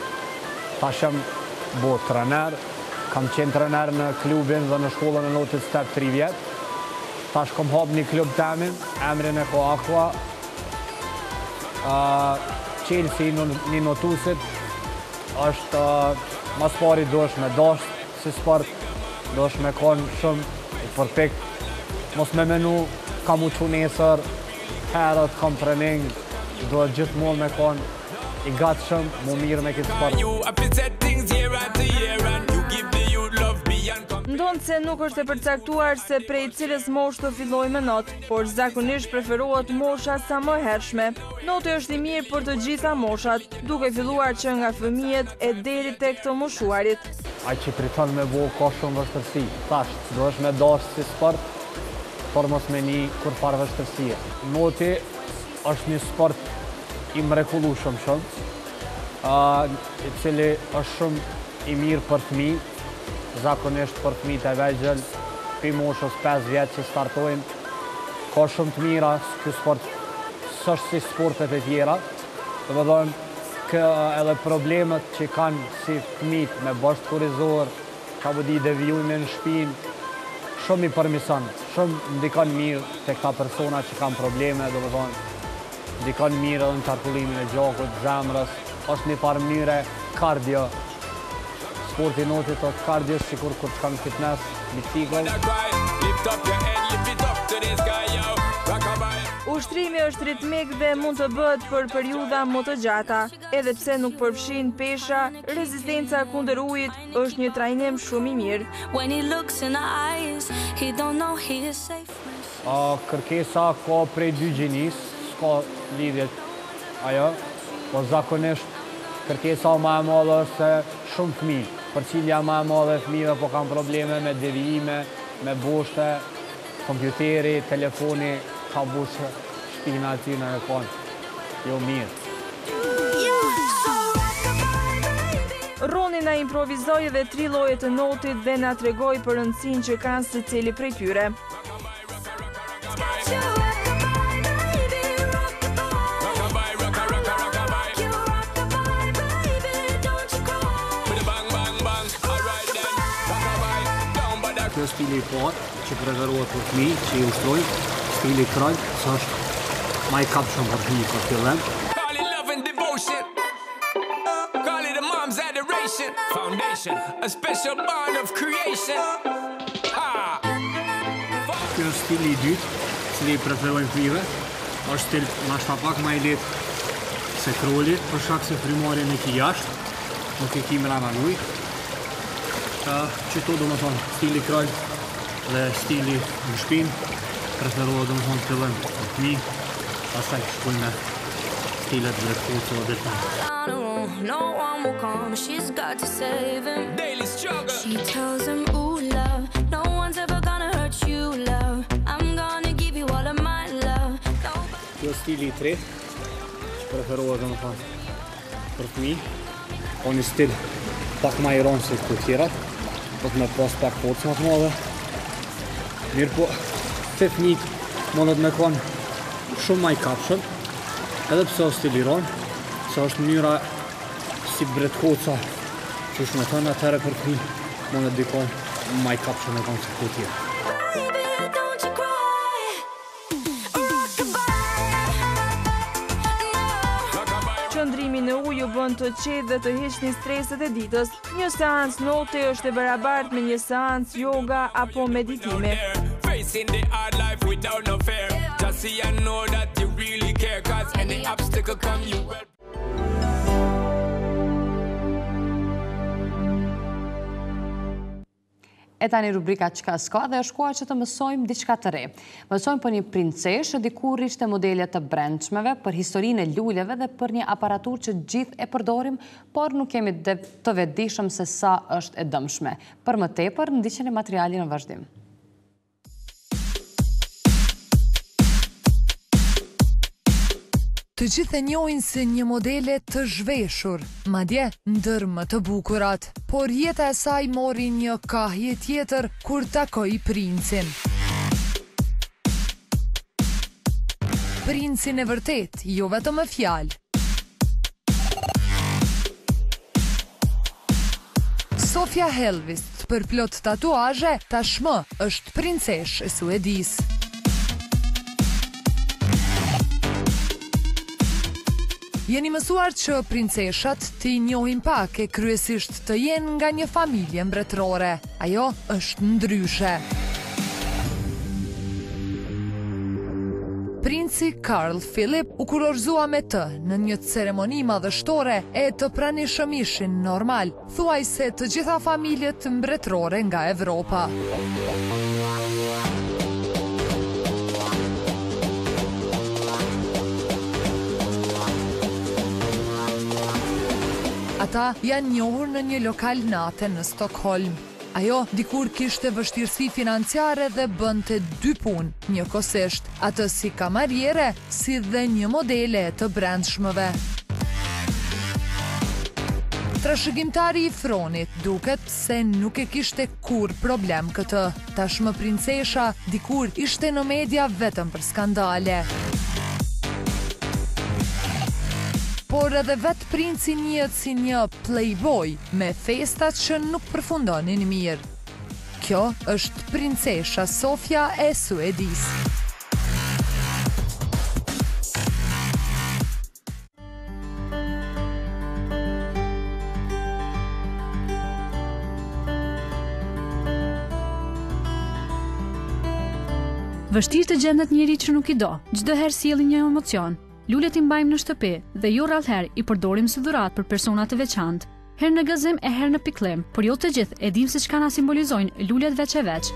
Tash jam bot trener. Kam qenë trener në klubin dhe në shkollën e Notit Step 3 vjet. Tash kam hap një klub temin, emrin e ko Aqua. Chelsea një notuesit është mas pari dosh me dash si sport, dosh me konë shumë i përpikt, mos me menu kam u që nesër, herët kam trening, do gjithmonë me konë i gatshëm, mu mirë me këtë sport. Ndonë se nuk është e përcaktuar se prej cilës mosh të filloj me not, por zakonisht preferohet mosha sa më hershme. Noti është i mirë për të gjitha moshat, duke filluar që nga fëmijët e deri tek të moshuarit. Ai që priton me bo ka shumë vështërsi. Tash, do është me dash si sport, por mos me një kur farë vështërsie. Noti është një sport i mrekullueshëm shumë, i cili është shumë i mirë për fëmijë, zakonisht për fëmijët e vegjël, pi moshës 5 vjetë që startojnë, ka shumë të mira, ky sport s'është si sportet e tjera, dhe më thonë edhe problemet që kanë si fëmijët me bashkë kurizor, ka vëdi devijujme në shpinë, shumë i përmison, shumë ndikon mirë të këta persona që kanë probleme, dhe më thonë, ndikon mirë edhe në qarkullimin e gjakut, zemrës, është një parë mënyre kardio. Sporti Notit është kardio sikur kur të kanë fitness, bicikl. Ushtrimi është ritmik dhe mund të bëhet për periudha më të gjata, edhe pse nuk përfshin pesha, rezistenca kundër ujit është një trajnim shumë i mirë. Kërkesa ka prej dy gjinis, s'ka lidhjet ajo, po zakonisht kërkesa ma e madhe është se shumë fëmijë. Përcilja ma e madhe fëmijëve po kanë probleme me devijime, me boshte, kompjuteri, telefoni, ka boshte, shpina aty në e konë. Jo mirë. Roni na improvizoi dhe 3 lloje të notit dhe na tregoi për rëndësinë që kanë secili prej tyre. Kjo stili i parë që preferohet për fëmijë, që i ushtrojnë, stili kraj, që është ma i kapshëm për fëmijë për fillim. Kjo është stili i dytë, cili i preferojnë fëmijëve, është stil nashta pak ma i lehtë se kroli, për shkak se frymarrjen e ki jashtë, nuk e ki mrena ujë. Qëto do më thonë stili kraj dhe stili në shpinë, preferohet do më thonë fillim për fëmijë, pastaj shkojnë me stilet vërtetëse dhe Kjo stili i tretë, që preferohet do më thonë për fëmijë, o një stil pak ma i ronë se këto tjerat, do të me pas pak forcë më të madhe, Mirë po, te fëmijët mundet me konë shumë ma i kapshën, edhe pse është i liron, se është mënyra si bretkoca, që është me thënë atëherë për fëmijë mundet dikon ma i kapshën me konë se këtë tjerë. Qëndrimi në ujë ju bën të qetë dhe të hiqni streset e ditës. Një seancë note është e barabartë me një seancë yoga apo meditimi. Facing the hard life without no fear. Just see and know that you really care, cause any obstacle come you will. E tani rubrika Çka s'ka dhe është koha që të mësojmë diçka të re. Mësojmë për një princeshë dikur ishte modele të brendshmeve, për historinë e luleve dhe për një aparatur që gjithë e përdorim, por nuk kemi të vetëdijshëm se sa është e dëmshme. Për më tepër, ndiqeni materialin në vazhdim. Të gjithë e njohin si një modele të zhveshur, madje ndër më të bukurat, por jeta e saj mori një kahje tjetër kur takoi princin. Princin e vërtet, jo vetëm me fjalë. Sofia Helvist, për plot tatuazhe, tashmë është princeshë e Suedisë. Jeni mësuar që princeshat t'i njohin pak e kryesisht të jenë nga një familje mbretërore. Ajo është ndryshe. Princi Carl Philip u kurorëzua me të në një ceremoni madhështore e të pranishëm ishin normal, thuajse të gjitha familjet mbretërore nga Evropa. Ata janë njohur në një lokal nate në Stockholm. Ajo dikur kishte vështirësi financiare dhe bënte 2 punë njëkohësisht, atë si kamariere, si dhe një modele të brendshmëve. Trashëgimtari i Fronit duket se nuk e kishte kur problem këtë. Tashmë princesha dikur ishte në media vetëm për skandale. Por edhe vetë princi njihet si një playboy me festat që nuk përfundonin mirë. Kjo është princesha Sofia e Suedisë. Vështirë të gjendet njëri që nuk i do, çdo herë sjellin një emocion. Lulet i mbajmë në shtëpi dhe jo rrallëherë i përdorim si dhuratë për persona të veçantë. Herë në gëzim e herë në pikëllim, por jo të gjithë e dim se çka na simbolizojnë lulet veç e veç.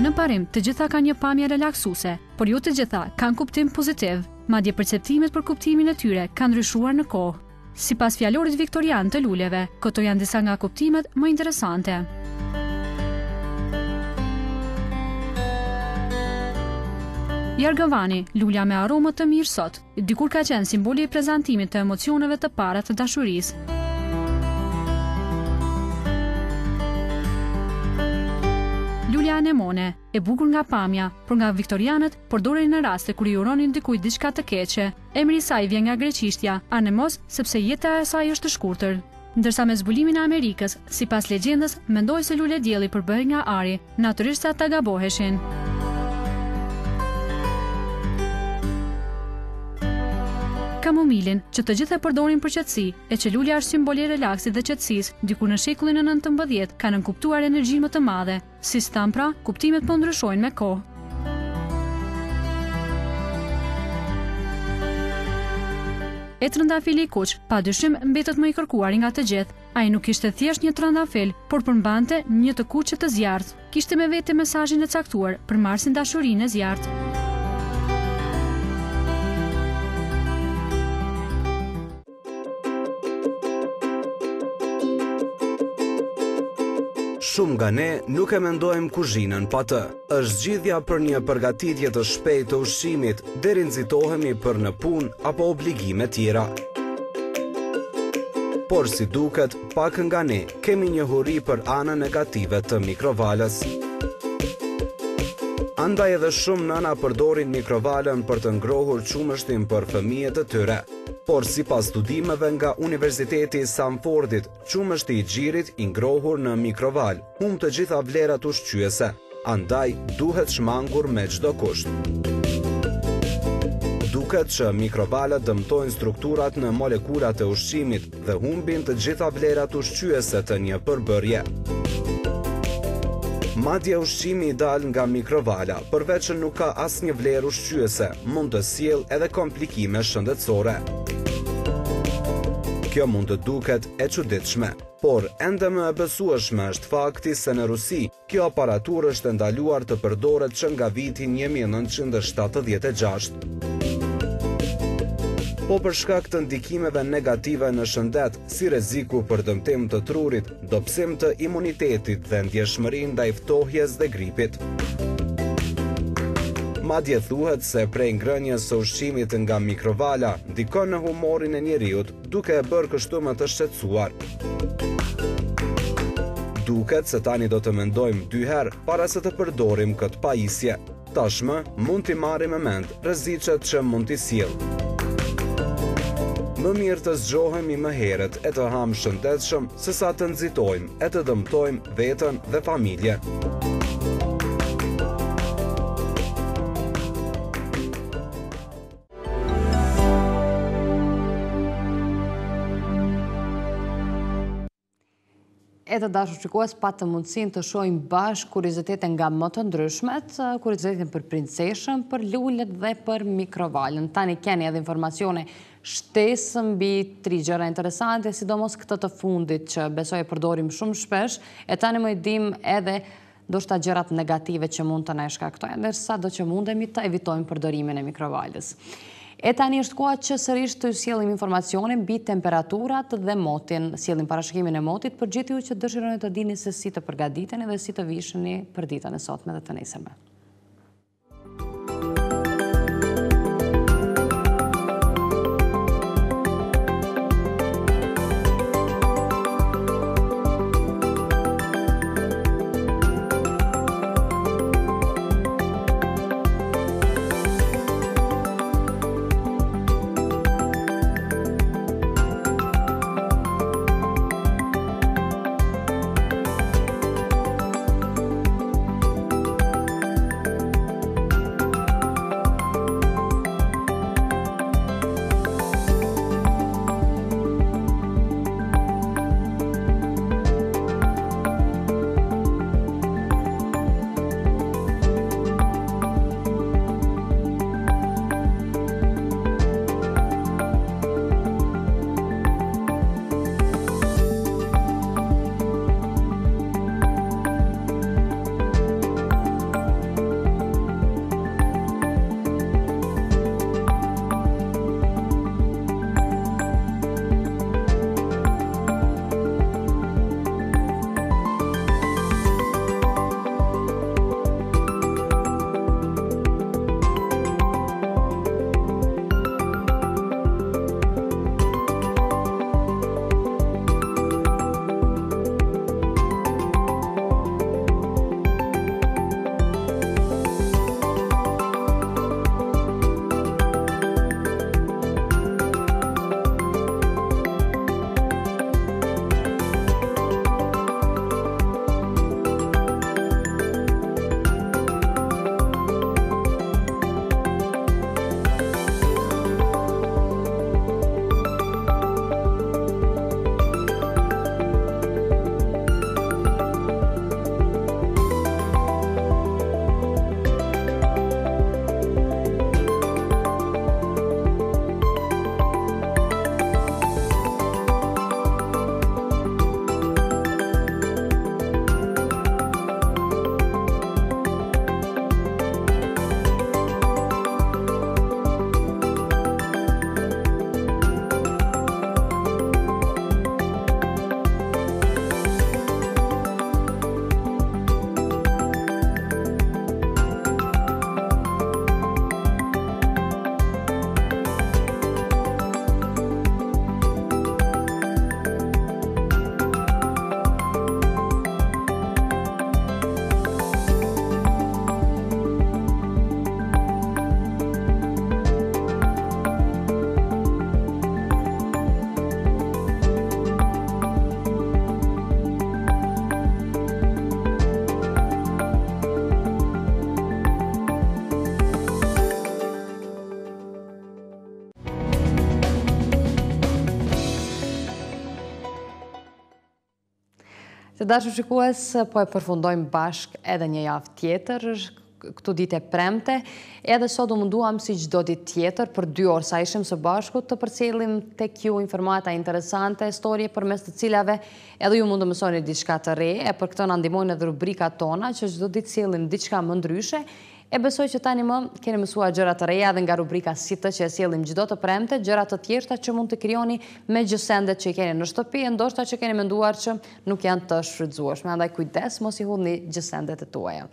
Në parim, të gjitha kanë një pamje relaksuese, por jo të gjitha kanë kuptim pozitiv, madje perceptimet për kuptimin e tyre kanë ndryshuar në kohë. Sipas fjalorit viktorian të luleve, këto janë disa nga kuptimet më interesante. Jargëvani, lulja me aromë të mirë sot, dikur ka qenë simboli i prezantimit të emocioneve të para të dashurisë. Lulja anemone, e bukur nga pamja, por nga viktorianët përdoren në raste kur i uronin dikujt diçka të keqe. Emri i saj vjen nga greqishtja, anemos, sepse jeta e saj është e shkurtër. Ndërsa me zbulimin e Amerikës, sipas legjendës, mendoj se lule dielli përbëhet nga ari, natyrisht se ata gaboheshin. Kamomilin, që të gjithë e përdorin për qetësi, e që lulja është simbol i relaksit dhe qetësisë, diku në shekullin e 19 kanë nënkuptuar energjinë më të madhe. Si stam pra, kuptimet po ndryshojnë me kohë. E trëndafili i kuq, pa dyshim mbetet më i kërkuari nga të gjithë. Ai nuk ishte thjesht një trëndafil, por përmbante një të kuqe të zjarrt. Kishte me vete mesazhin e caktuar për marsin dashurinë e zjarrt. Shumë nga ne nuk e mendojmë kuzhinën pa të. Është zgjidhja për një përgatitje të shpejtë të ushqimit deri nxitohemi për në punë apo obligime tjera. por si duket, pak nga ne kemi njohuri për anën negative të mikrovalës. Andaj edhe shumë nëna përdorin mikrovalën për të ngrohur qumështin për fëmijët e tyre. Por sipas studimeve nga Universiteti i Stanfordit, qumështi i gjirit i ngrohur në mikroval humb të gjitha vlerat ushqyese, andaj duhet shmangur me çdo kusht. Duket që mikrovalet dëmtojnë strukturat në molekulat e ushqimit dhe humbin të gjitha vlerat ushqyese të një përbërje. Madje ushqimi i dal nga mikrovala, përveç që nuk ka asnjë vlerë ushqyese, mund të sjellë edhe komplikime shëndetësore. Kjo mund të duket e çuditshme, por ende më e besueshme është fakti se në Rusi kjo aparaturë është ndaluar të përdoret që nga viti 1976. Po për shkak të ndikimeve negative në shëndet, si rreziku për dëmtim të trurit, dobësim të imunitetit dhe ndjeshmërinë ndaj ftohjes dhe gripit. Madje thuhet se prej ngrënjes së ushqimit nga mikrovala ndikon në humorin e njeriut, duke e bërë kështu më të shqetësuar. Duket se tani do të mendojmë 2 herë para se të përdorim këtë pajisje. Tashmë mund t'i marrim me mend rreziqet që mund t'i sjellë. Më mirë të zgjohemi më herët e të hamë shëndetshëm se sa të nxitojmë e të dëmtojmë veten dhe familje. E të dashur shikues, pa të mundësin të shohim bashkë kuriozitete nga më të ndryshmet, kuriozitetin për princeshën, për lullet dhe për mikrovalën. Tani keni edhe informacione shtesë mbi 3 gjëra interesante, sidomos këtë të fundit që besoj e përdorim shumë shpesh, e tani më i dim edhe ndoshta gjërat negative që mund të na shkaktojnë, ndërsa do që mundemi të evitojmë përdorimin e mikrovalës. E tani është koha që sërish të sjellim informacione mbi temperaturat dhe motin, sjellim parashikimin e motit për gjithë ju që dëshironi të dini se si të përgatiteni dhe si të visheni për ditën e sotme dhe të nesërme. Të dashur shikues, po e përfundojmë bashk edhe një javë tjetër, këtu ditë e premte, edhe sot u munduam si çdo ditë tjetër për 2 orë sa ishim së bashku të përcjellim tek ju informata interesante, historie përmes të cilave edhe ju mund të mësoni diçka të re, e për këtë na ndihmojnë edhe rubrikat tona që çdo ditë sjellim diçka më ndryshe. E besoj që tani më keni mësuar gjëra të reja dhe nga rubrika Sitë që e sjellim çdo të premte, gjëra të tjera që mund të krijoni me gjësendet që i keni në shtëpi, ndoshta që keni menduar që nuk janë të shfrytzueshme, andaj kujdes mos i hudhni gjësendet e tuaja.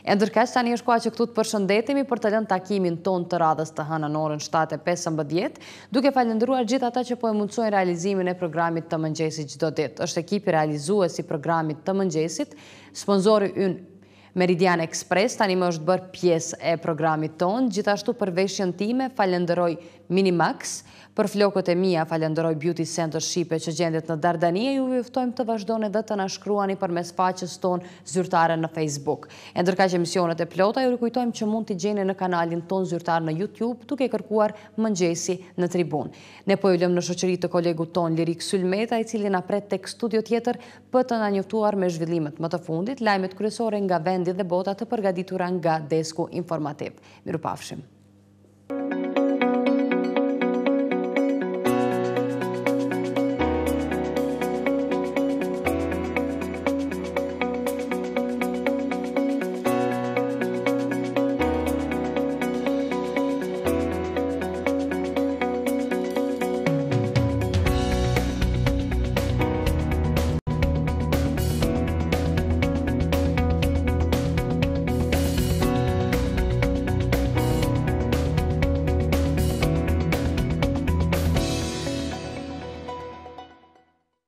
E ndërkaq tani është koha që këtu të përshëndetemi për të lënë takimin ton të radhës të hënë në orën 7:15, duke falendëruar gjithë ata që po e mundsojnë realizimin e programit të mëngjesit çdo ditë. Është ekipi realizues i programit të mëngjesit, sponsori ynë Meridian Express, tani më është bërë pjesë e programit tonë, gjithashtu për veshjen time falenderoj Minimax, për flokët e mia falenderoj Beauty Center Shqipe që gjendet në Dardanie, ju ftojmë të vazhdoni dhe të na shkruani përmes faqes tonë zyrtare në Facebook. E ndërkaq emisionet e plota ju rikujtojmë që mund t'i gjeni në kanalin tonë zyrtar në YouTube duke kërkuar Mëngjesi në Tribunë. Ne po ju lëm në shoqëri të kolegut tonë Lirik Sylmeta, i cili na pret tek studio tjetër për të na njoftuar me zhvillimet më të fundit, lajmet kryesore nga vendi dhe bota të përgatitura nga desku informativ. Mirupafshim.